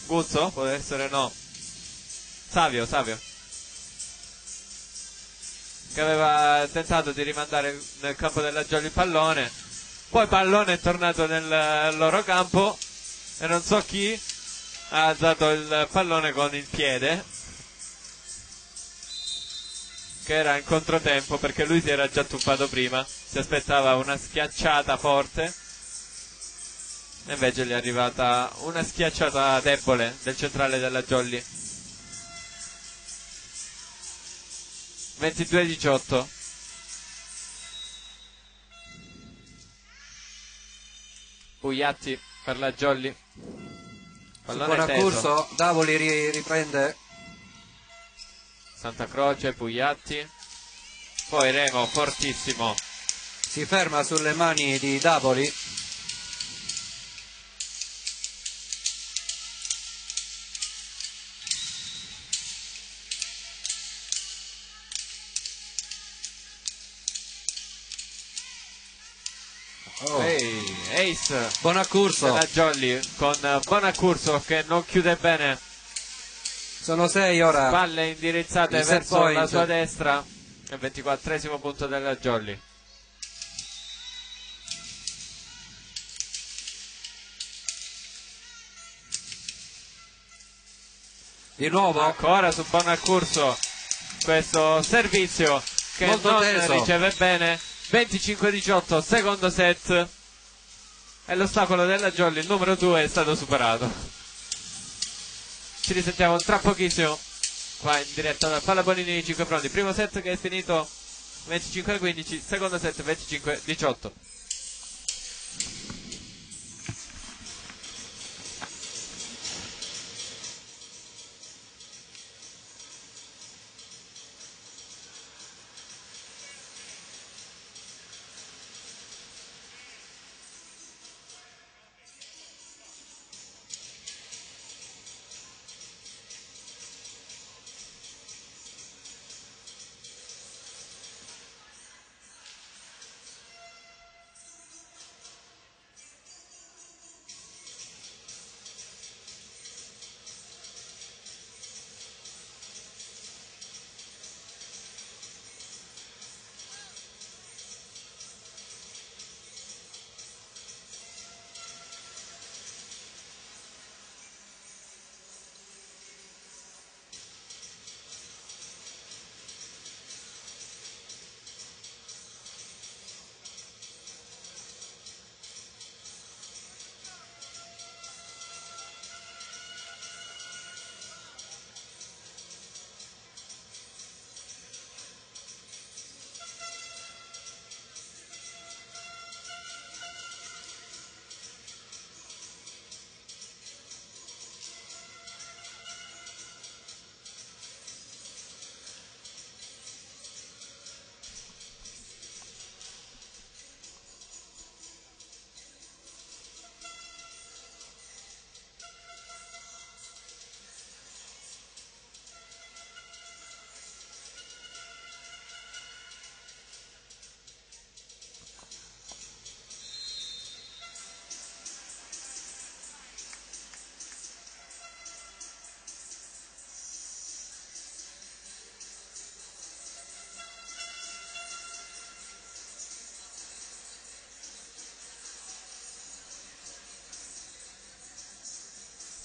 Guzzo, può essere, no, Savio che aveva tentato di rimandare nel campo della Jolly il pallone, poi il pallone è tornato nel loro campo e non so chi ha alzato il pallone con il piede, che era in controtempo perché lui si era già tuffato prima, si aspettava una schiacciata forte e invece gli è arrivata una schiacciata debole del centrale della Jolly. 22-18. Pugliatti per la Jolly. Buon accurso, Davoli riprende. Santa Croce, Pugliatti. Poi Remo fortissimo. Si ferma sulle mani di Davoli. Ace Bonaccurso della Jolly con Bonaccurso che non chiude bene. Sono 6 ora. Palle indirizzate verso la sua destra. Il 24esimo punto della Jolly. Di nuovo ancora su Bonaccurso questo servizio che molto non teso. Riceve bene. 25-18, secondo set, e l'ostacolo della Jolly, il numero 2, è stato superato. Ci risentiamo tra pochissimo qua in diretta dal Palla Bonini 5 pronti. Primo set che è finito 25-15, secondo set 25-18.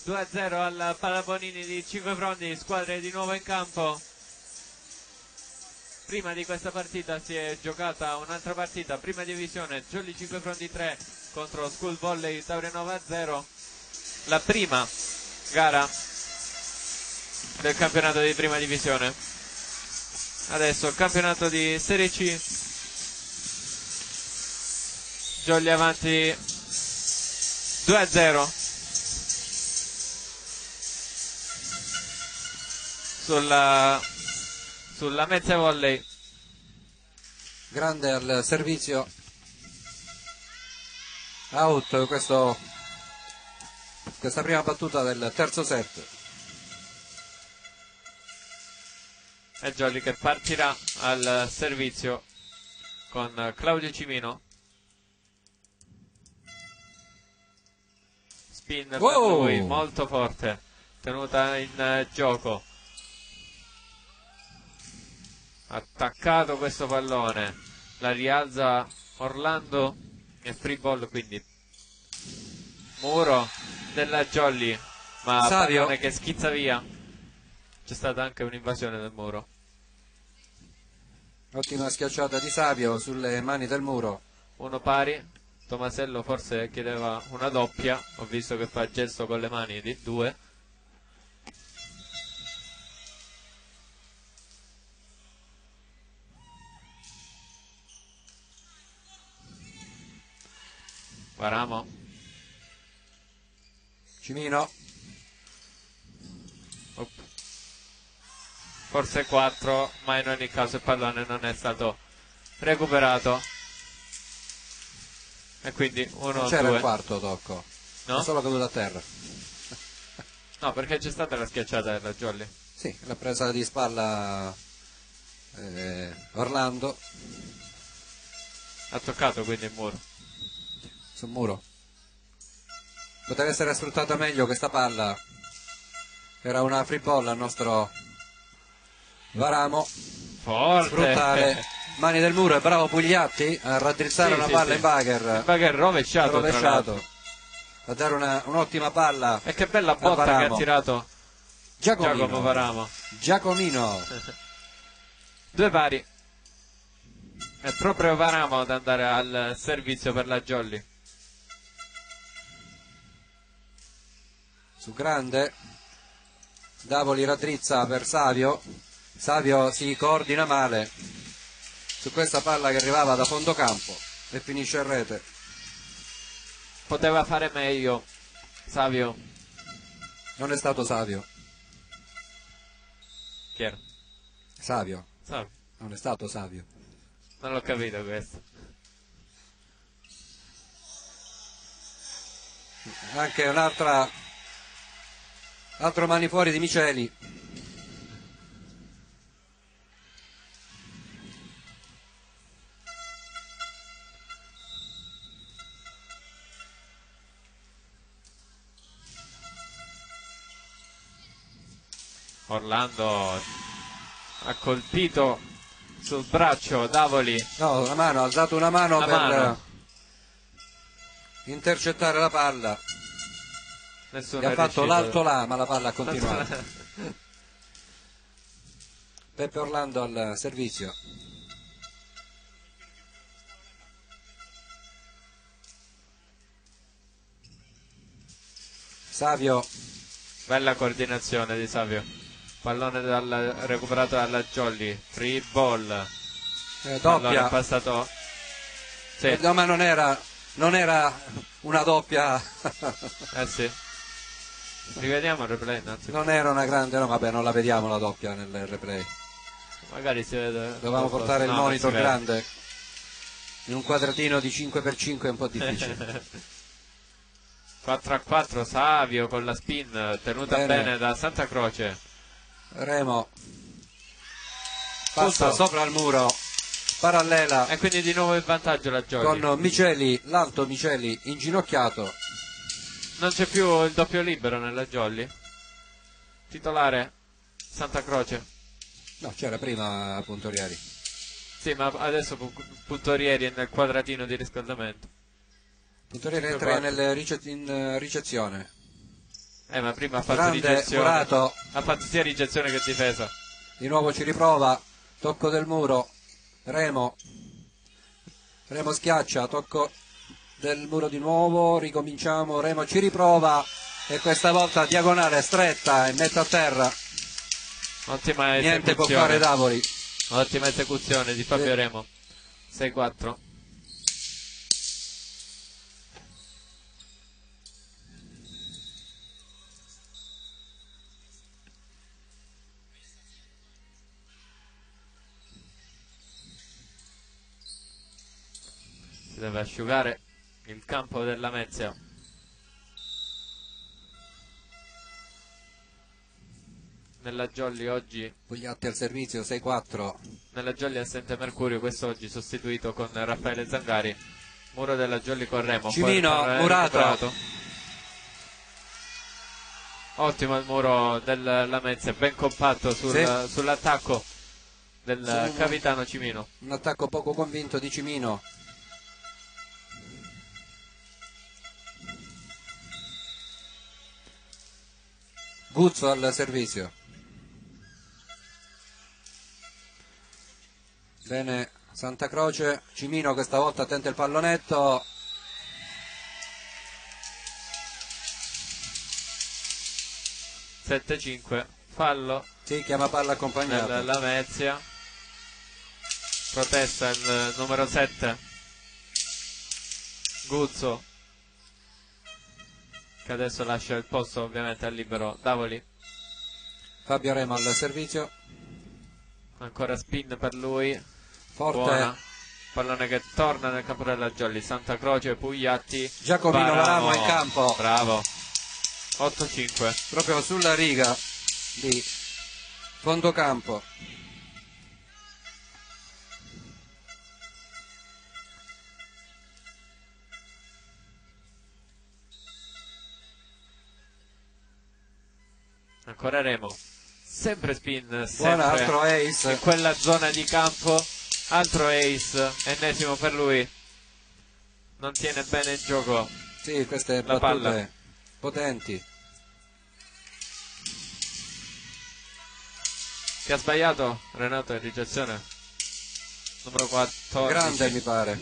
2-0 al Palabonini di Cinquefrondi, squadre di nuovo in campo. Prima di questa partita si è giocata un'altra partita, prima divisione, Jolly Cinquefrondi 3 contro School Volley Taurinova 0. La prima gara del campionato di prima divisione. Adesso il campionato di Serie C. Jolly avanti 2-0 sulla Mezza Volley. Grande al servizio, out questa prima battuta del terzo set. È Jolly che partirà al servizio con Claudio Cimino. Spin per lui, molto forte, tenuta in gioco. Attaccato questo pallone, la rialza Orlando e free ball, quindi muro della Jolly, ma Savio pallone che schizza via. C'è stata anche un'invasione del muro. Ottima schiacciata di Savio sulle mani del muro. Uno pari. Tomasello forse chiedeva una doppia, ho visto che fa gesto con le mani di 2. Varamo, Cimino, forse 4, ma in ogni caso il pallone non è stato recuperato e quindi 1-2. non c'era il quarto tocco, no? è solo caduto a terra. No, perché c'è stata la schiacciata della Jolly. Sì, la presa di spalla Orlando Ha toccato quindi il muro. sul muro. Poteva essere sfruttata meglio questa palla, era una free ball al nostro Varamo. Forte. Sfruttare mani del muro, è bravo Pugliatti a raddrizzare una palla in bagger. Il bagger rovesciato, tra l'altro. A dare un'ottima palla. E che bella botta che ha tirato Giacomo Varamo. Giacomino. 2 pari. È proprio Varamo ad andare al servizio per la Jolly. Su grande Davoli raddrizza per Savio. Savio si coordina male su questa palla che arrivava da fondo campo e finisce in rete. Poteva fare meglio Savio. Non è stato Savio. Chi era? Savio. Savio. Non è stato Savio. Non l'ho capito questo. Anche altro mani fuori di Miceli. Orlando ha colpito sul braccio Davoli. No, una mano, ha alzato una mano per mano. Intercettare la palla. Nessuno Gli ha è fatto riuscito. l'alto là, ma la palla ha continuato. Peppe Orlando al servizio. Savio. Bella coordinazione di Savio. Pallone recuperato dalla Jolly. Free ball. Doppia. È passato. Sì. No, ma non era una doppia. Sì. Rivediamo il replay innanzitutto. Non era una grande, no, vabbè, non la vediamo la doppia nel replay. Magari si vede. Dovevamo portare il monitor grande. In un quadratino di 5x5 è un po' difficile. 4-4 Savio con la spin tenuta bene da Santa Croce. Remo passa sopra il muro, parallela, e quindi di nuovo in vantaggio la Jolly con Miceli, l'alto Miceli inginocchiato. Non c'è più il doppio libero nella Jolly. Titolare Santa Croce. No, c'era prima Puntorieri. Sì, ma adesso Puntorieri è nel quadratino di riscaldamento. Puntorieri entra in ricezione. Ma prima ha fatto grande ricezione. Murato, Ha fatto sia ricezione che difesa. di nuovo ci riprova, tocco del muro, Remo schiaccia, tocco del muro di nuovo, ricominciamo, Remo ci riprova e questa volta diagonale stretta e mette a terra. Ottima esecuzione. Niente può fare Davoli. Ottima esecuzione di Fabio Remo. 6-4. Si deve asciugare il campo della Lamezia. Nella Jolly oggi Pugliatti al servizio, 6-4. Nella Jolly assente Mercurio, quest'oggi sostituito con Raffaele Zangari. Muro della Jolly con Remo. Cimino, Murato. Ottimo il muro della Lamezia, ben compatto sull'attacco del capitano Cimino. Un attacco poco convinto di Cimino. Guzzo al servizio. Bene Santa Croce, Cimino questa volta tenta il pallonetto. (7-5) fallo. Sì, chiama palla accompagnata. Nella Lamezia. Protesta il numero 7 Guzzo, che adesso lascia il posto ovviamente al libero Davoli. Fabio Remo al servizio. Ancora spin per lui. Forte. Buona. Pallone che torna nel campo della Jolly. Santa Croce, Pugliatti. Giacomino Varamo in campo. Bravo. 8-5. Proprio sulla riga di fondo campo. Ancora Remo. Sempre spin, sempre Buona, altro ace. in quella zona di campo. Altro ace, ennesimo per lui. Non tiene bene in gioco. Sì, queste la battute palla. Potenti. Che ha sbagliato Renato in ricezione. Numero 14. Grande mi pare.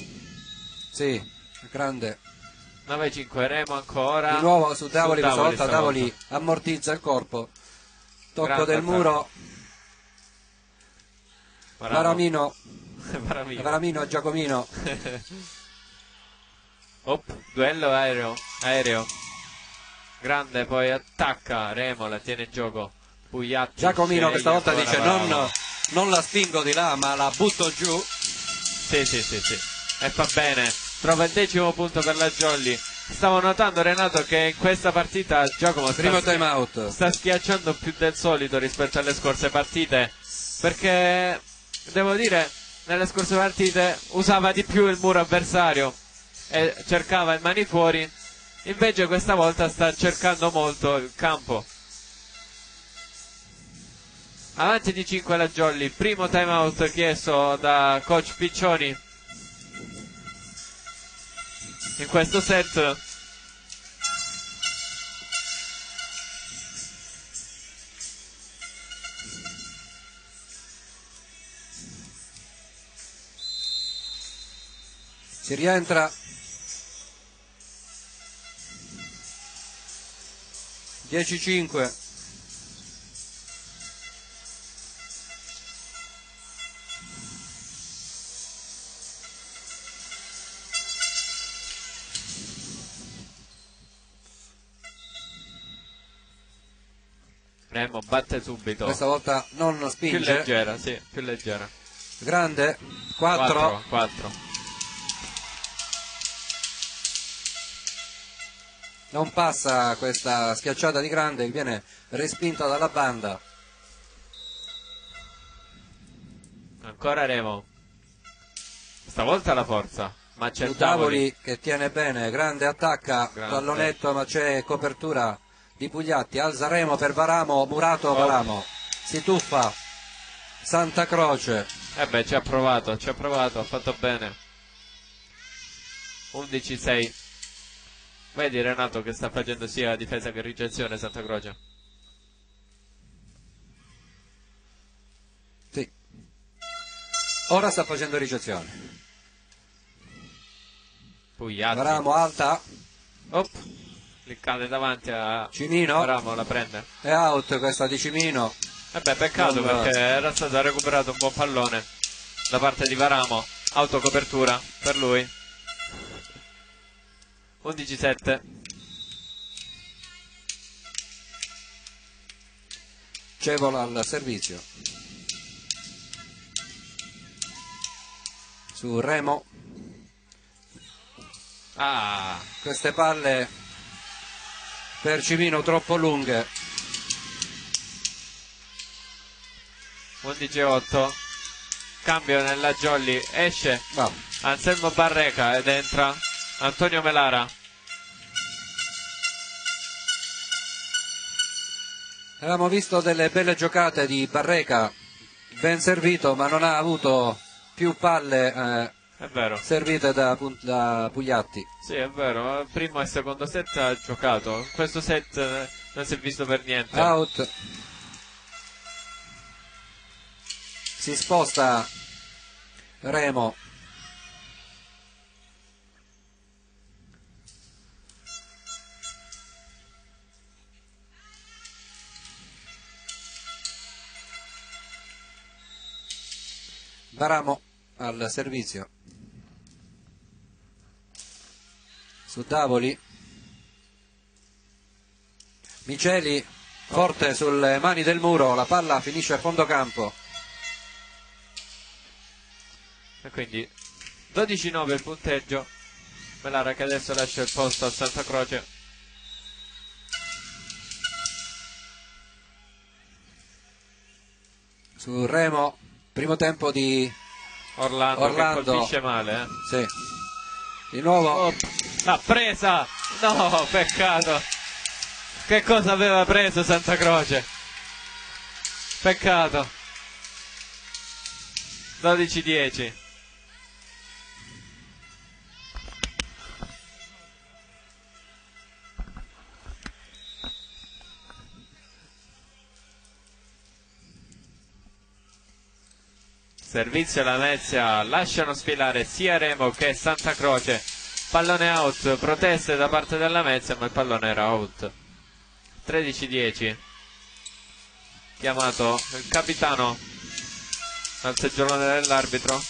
Sì, grande. 9-5 Remo ancora. Di nuovo su Davoli, questa volta stavolta. Davoli ammortizza il corpo. Tocco Grande del muro. Varamo. Varamino a Giacomino. Duello aereo. Grande, poi attacca Remo, la tiene in gioco. Pugliatti. Giacomino questa volta ancora, dice bravo. non la spingo di là ma la butto giù. Sì. E fa bene. Trova il 10° punto per la Jolly. Stavo notando Renato che in questa partita Giacomo Primo time out. sta schiacciando più del solito rispetto alle scorse partite, perché devo dire nelle scorse partite usava di più il muro avversario e cercava il mani fuori, invece questa volta sta cercando molto il campo. Avanti di 5 la Jolly, primo time out chiesto da coach Piccioni in questo set. Si rientra. 10-5. Remo batte subito. Questa volta non spinge. Più leggera, sì, più leggera. Grande. 4. 4. Non passa questa schiacciata di Grande, che viene respinta dalla banda. Ancora Remo. Stavolta la forza, ma c'è il Davoli che tiene bene, Grande attacca, Grande. pallonetto ma c'è copertura di Pugliatti, alza Remo per Varamo, Murato Varamo, si tuffa Santa Croce. Beh, ci ha provato, ha fatto bene. 11-6. Vedi Renato che sta facendo sia difesa che ricezione Santa Croce. Sì. Ora sta facendo ricezione. Pugliatti. Varamo alta. Op. Li cade davanti a Cimino. Varamo, la prende. È out questa di Cimino. Peccato Non va. perché era stato recuperato un buon pallone da parte di Varamo. Autocopertura per lui. 11-7. Cevola al servizio. Su Remo. Queste palle per Cimino troppo lunghe. 11-8. Cambio nella Jolly. Esce Va. Anselmo Barreca ed entra Antonio Melara. Avevamo visto delle belle giocate di Barreca, ben servito, ma non ha avuto più palle È vero. servite da Pugliatti. Sì, è vero. Primo e secondo set ha giocato. In questo set non si è visto per niente. Out. Si sposta Remo. Varamo al servizio. Su Davoli. Miceli forte sulle mani del muro, la palla finisce a fondo campo. E quindi 12-9 il punteggio. Melara che adesso lascia il posto a Santa Croce. Su Remo, primo tempo di Orlando che colpisce male. Sì. Di nuovo. L'ha presa! No, peccato! Che cosa aveva preso Santa Croce? Peccato. 12-10. Servizio Lamezia, lasciano sfilare sia Remo che Santa Croce. Pallone out, proteste da parte della Lamezia, ma il pallone era out. 13-10. Chiamato il capitano al seggiolone dell'arbitro.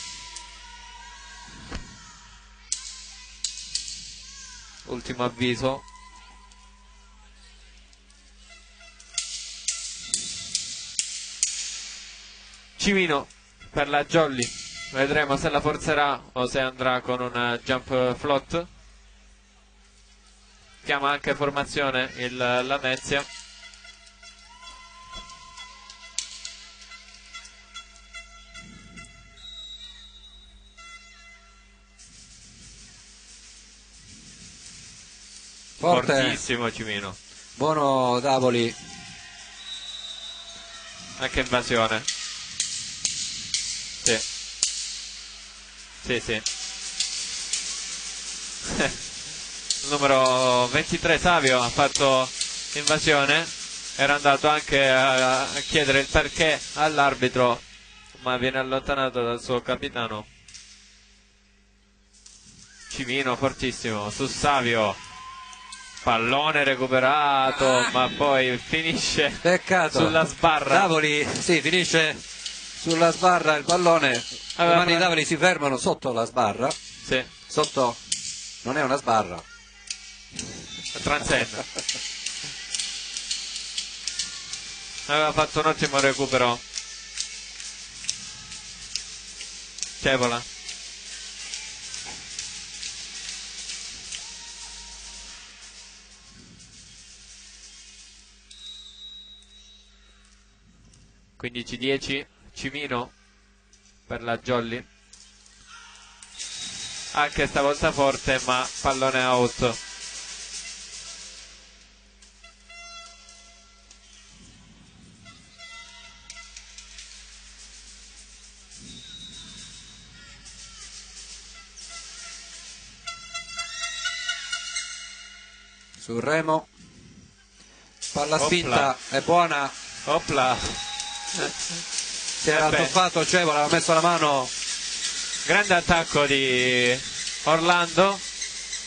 Ultimo avviso. Cimino per la Jolly, vedremo se la forzerà o se andrà con un jump float. Chiama anche formazione il Lamezia. Forte. Fortissimo Cimino. Buono Davoli. Anche invasione. Sì. Sì. Il numero 23 Savio ha fatto invasione. Era andato anche a chiedere il perché all'arbitro, ma viene allontanato dal suo capitano. Cimino fortissimo su Savio. Pallone recuperato, ma poi finisce Peccato. sulla sbarra. Davoli, sì, finisce sulla sbarra il pallone. Le mani di Davoli si fermano sotto la sbarra. Sì. Sotto non è una sbarra. Transcende. Aveva fatto un ottimo recupero Cevola. Quindi 10 Cimino per la Jolly, anche stavolta forte, ma pallone out. sul Remo, palla spinta, è buona, Opla. si era tuffato Cevolo, aveva messo la mano. Grande attacco di Orlando,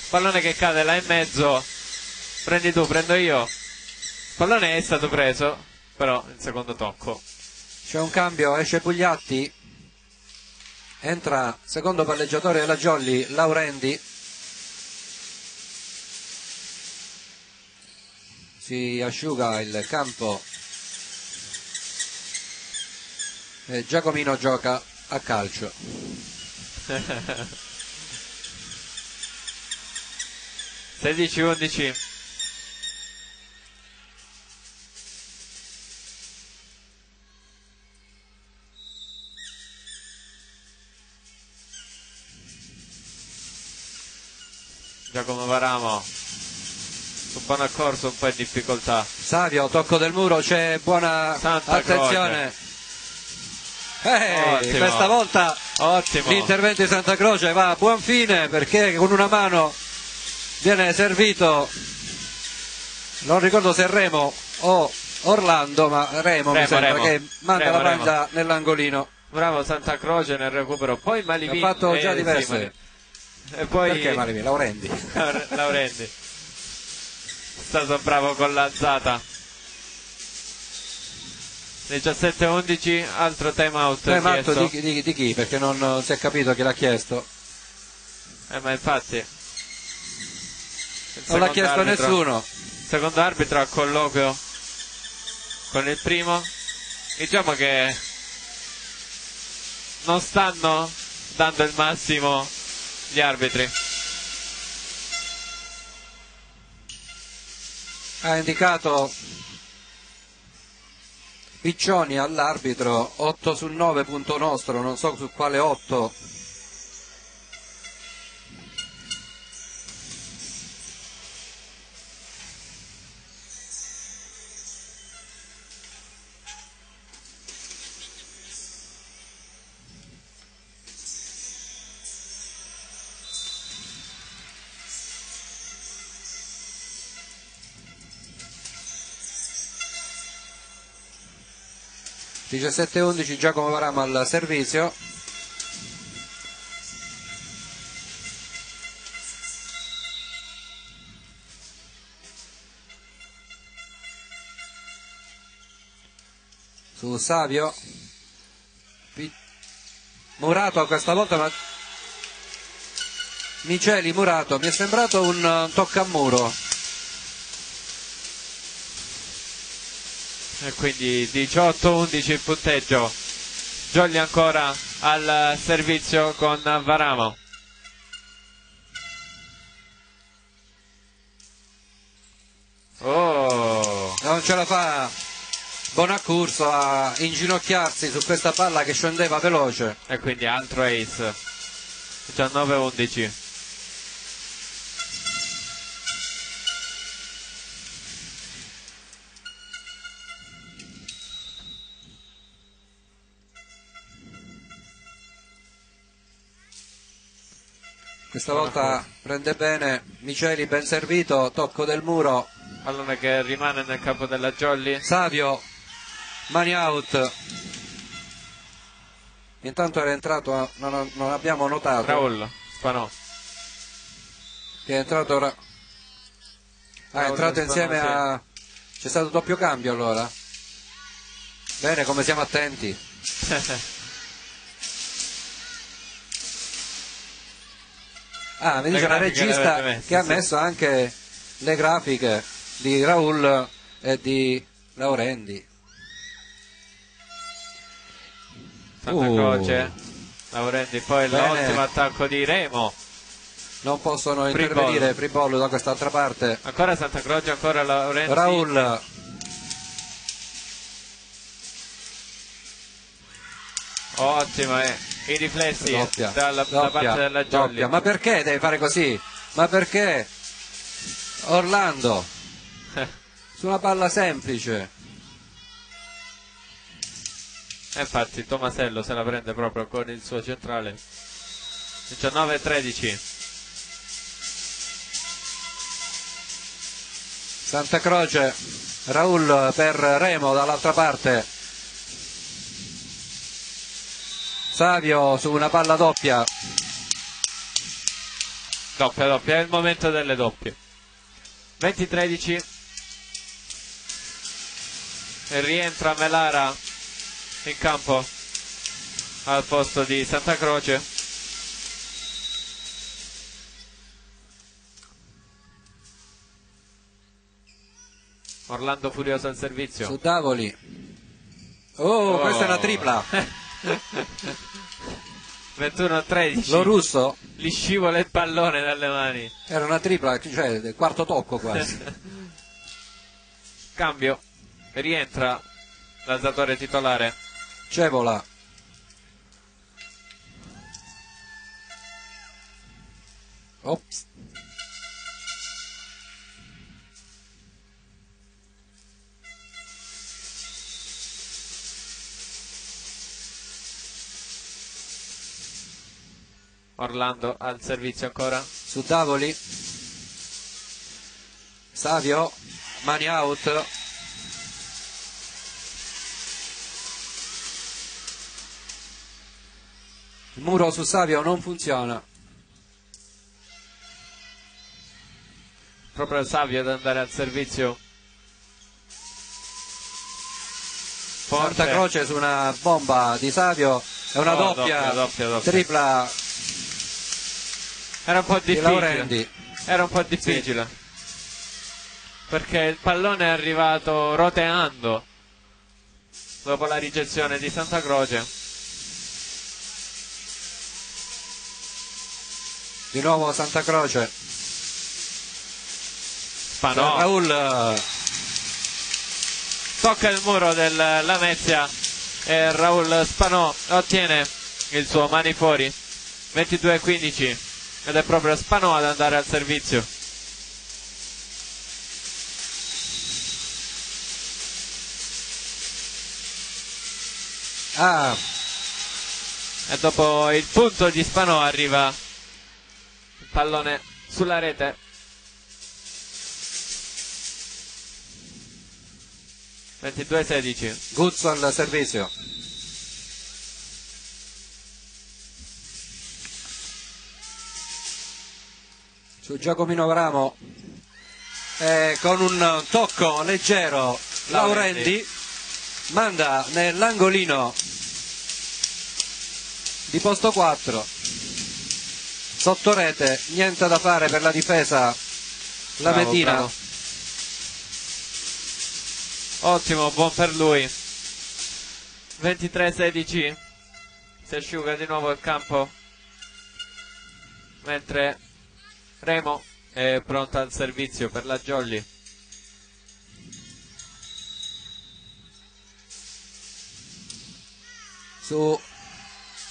pallone che cade là in mezzo, prendi tu, prendo io, il pallone è stato preso, però il secondo tocco. C'è un cambio, esce Pugliatti, entra secondo palleggiatore della Jolly, Laurendi. Si asciuga il campo e Giacomino gioca a calcio. 16-11. Giacomo Varamo su buon accorso, un po' in difficoltà. Savio, tocco del muro, c'è buona Santa attenzione. Ottimo. Questa volta Ottimo. l'intervento di Santa Croce va a buon fine, perché con una mano viene servito, non ricordo se Remo o Orlando, ma Remo mi sembra che manda la palla nell'angolino. Bravo Santa Croce nel recupero, poi Malivini ha fatto già diverse. E poi Perché Malivini? Laurendi. Laurendi è stato bravo con l'alzata. 17-11, altro time out. Di chi? Perché non si è capito chi l'ha chiesto. Ma infatti non l'ha chiesto nessuno. Il secondo arbitro a colloquio con il primo. Diciamo che non stanno dando il massimo gli arbitri. Ha indicato Piccioni all'arbitro 8 su 9 punto nostro, non so su quale 8. - 17-11, Giacomo Varamo al servizio. Su Savio, Murato questa volta, ma Miceli Murato, mi è sembrato un toccamuro. E quindi 18-11 il punteggio. Jolly ancora al servizio con Varamo. Oh, Non ce la fa Bonaccurso a inginocchiarsi su questa palla che scendeva veloce. e quindi altro ace. 19-11. Questa volta prende bene Miceli, ben servito, tocco del muro. Pallone che rimane nel campo della Jolly. Savio, mani out. Intanto era entrato, non abbiamo notato. Raul Spanò. Che è entrato ora. È entrato insieme a. C'è stato doppio cambio allora. Bene, come siamo attenti. Mi dice la regista che ha messo anche le grafiche di Raul e di Laurendi. Santa Croce, Laurendi, poi l'ottimo attacco di Remo. Non possono intervenire Fribollo da quest'altra parte. Ancora Santa Croce, ancora Laurendi. Raul. Ottimo, i riflessi doppia, da parte della Jolly. Ma perché deve fare così? Ma perché? Orlando su una palla semplice. Infatti Tomasello se la prende proprio con il suo centrale. 19-13. Santa Croce, Raul per Remo dall'altra parte. Savio su una palla doppia. Doppia, è il momento delle doppie. 20-13. E rientra Melara in campo al posto di Santa Croce. Orlando Furioso al servizio. Su Davoli. Oh, questa è una tripla. 21-13. Lo russo? Gli scivola il pallone dalle mani. Era una tripla, cioè del quarto tocco quasi. Cambio. Rientra l'alzatore titolare. Cevola. Ops. Orlando al servizio ancora. Su Davoli. Savio. Mani out. Il muro su Savio non funziona. Proprio Savio ad andare al servizio. Forte. Santa Croce su una bomba di Savio. È una doppia. Tripla. Era un po' difficile. Laurendi. Era un po' difficile. Sì. Perché il pallone è arrivato roteando dopo la ricezione di Santa Croce. Di nuovo Santa Croce. Spanò. Raul tocca il muro del Lamezia e Raul Spanò ottiene il suo mani fuori. 22-15 ed è proprio Spanò ad andare al servizio. E dopo il punto di Spanò arriva il pallone sulla rete. 22-16. Guzzo al servizio. Su Giacomino Bramo con un tocco leggero Laurendi manda nell'angolino di posto 4 sotto rete, niente da fare per la difesa lametina. Bravo. Ottimo, buon per lui. 23-16. Si asciuga di nuovo il campo mentre Remo è pronta al servizio per la Jolly. Su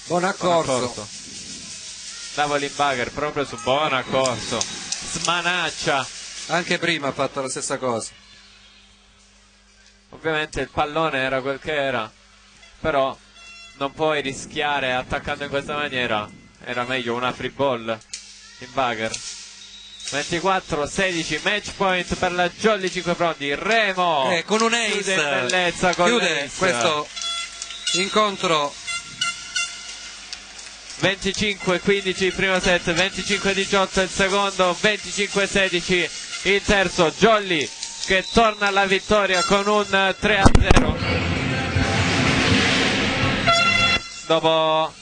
Bonaccorso. Davoli Bagger proprio su Bonaccorso. Smanaccia. Anche prima ha fatto la stessa cosa. Ovviamente il pallone era quel che era, però non puoi rischiare attaccando in questa maniera. Era meglio una free ball in Bagger. 24-16, match point per la Jolly 5 Frondi. Remo con un ace chiude questo incontro. 25-15 il primo set, 25-18 il secondo, 25-16 il terzo. Jolly che torna alla vittoria con un 3-0 dopo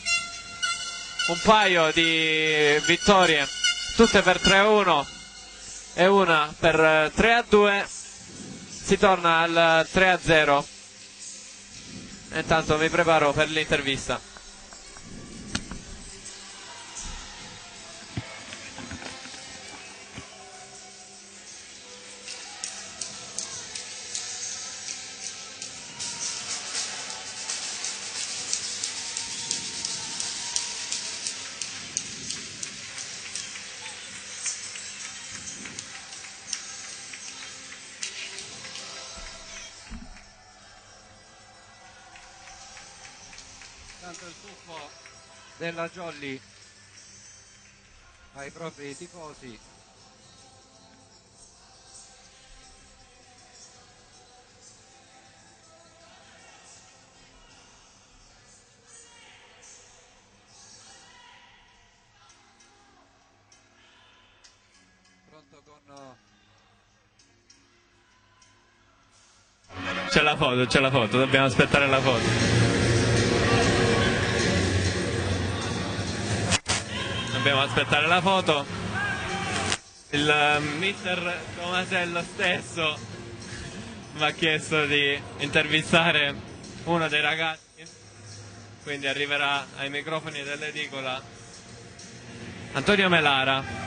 un paio di vittorie tutte per 3-1 e una per 3-2. Si torna al 3-0. Intanto mi preparo per l'intervista. Il tuffo della Jolly ai propri tifosi. C'è la foto, dobbiamo aspettare la foto. Dobbiamo aspettare la foto. Il mister Tomasello stesso mi ha chiesto di intervistare uno dei ragazzi, quindi arriverà ai microfoni dell'edicola Antonio Melara.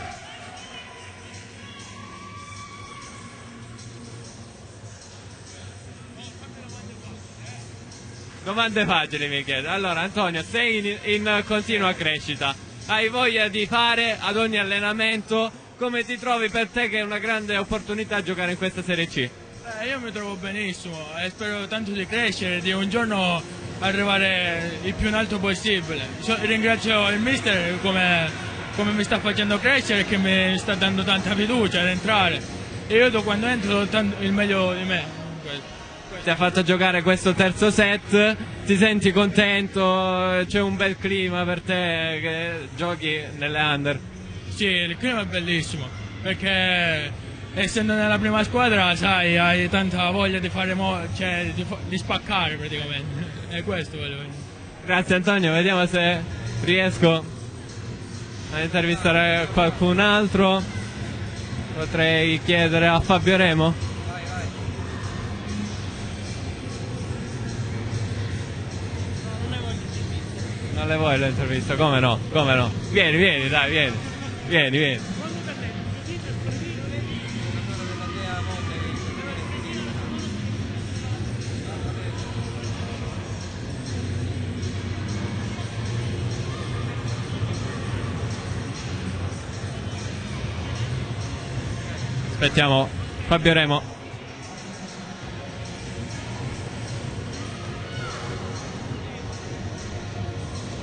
Domande facili mi chiede. Allora Antonio, sei in continua crescita, hai voglia di fare ad ogni allenamento, come ti trovi per te che è una grande opportunità giocare in questa Serie C? Io mi trovo benissimo e spero tanto di crescere, di un giorno arrivare il più in alto possibile. Ringrazio il mister come mi sta facendo crescere e che mi sta dando tanta fiducia ad entrare. E io quando entro do il meglio di me. Ti ha fatto giocare questo terzo set, ti senti contento? C'è un bel clima per te che giochi nelle under? Sì, il clima è bellissimo perché essendo nella prima squadra sai, hai tanta voglia di fare di spaccare praticamente. È questo quello. Grazie Antonio, vediamo se riesco a intervistare qualcun altro. Potrei chiedere a Fabio Remo. Non le vuoi l'intervista? Come no? Come no? Vieni, dai, vieni. Aspettiamo Fabio Remo.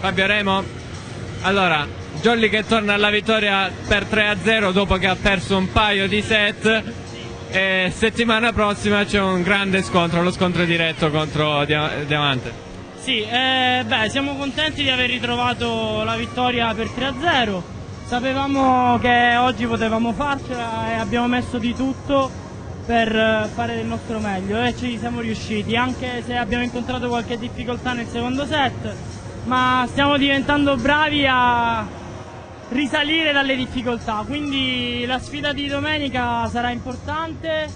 Fabio Remo, allora, Jolly che torna alla vittoria per 3-0 dopo che ha perso un paio di set, e settimana prossima c'è un grande scontro, lo scontro diretto contro Diamante. Sì, siamo contenti di aver ritrovato la vittoria per 3-0, sapevamo che oggi potevamo farcela e abbiamo messo di tutto per fare del nostro meglio e ci siamo riusciti, anche se abbiamo incontrato qualche difficoltà nel secondo set. Ma stiamo diventando bravi a risalire dalle difficoltà, quindi la sfida di domenica sarà importante,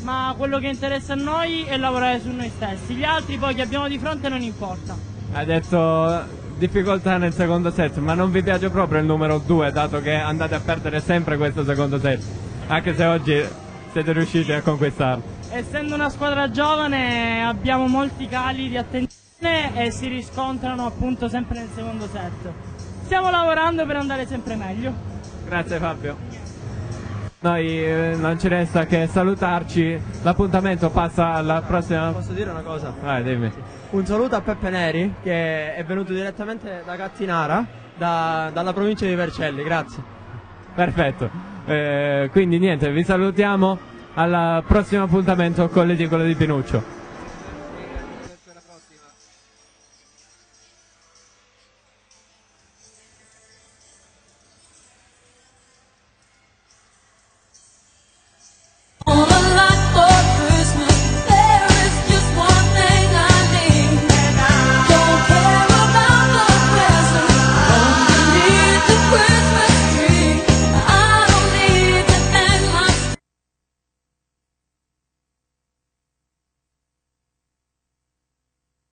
ma quello che interessa a noi è lavorare su noi stessi, gli altri poi che abbiamo di fronte non importa. Hai detto difficoltà nel secondo set, ma non vi piace proprio il numero 2, dato che andate a perdere sempre questo secondo set, anche se oggi siete riusciti a conquistarlo? Essendo una squadra giovane abbiamo molti cali di attenzione e si riscontrano appunto sempre nel secondo set. Stiamo lavorando per andare sempre meglio. Grazie Fabio. Noi non ci resta che salutarci, l'appuntamento passa alla prossima. Posso dire una cosa? Vai, dimmi. Un saluto a Peppe Neri che è venuto direttamente da Cattinara, dalla provincia di Vercelli, grazie. Perfetto, quindi niente, vi salutiamo al prossimo appuntamento con l'edicola di Pinuccio.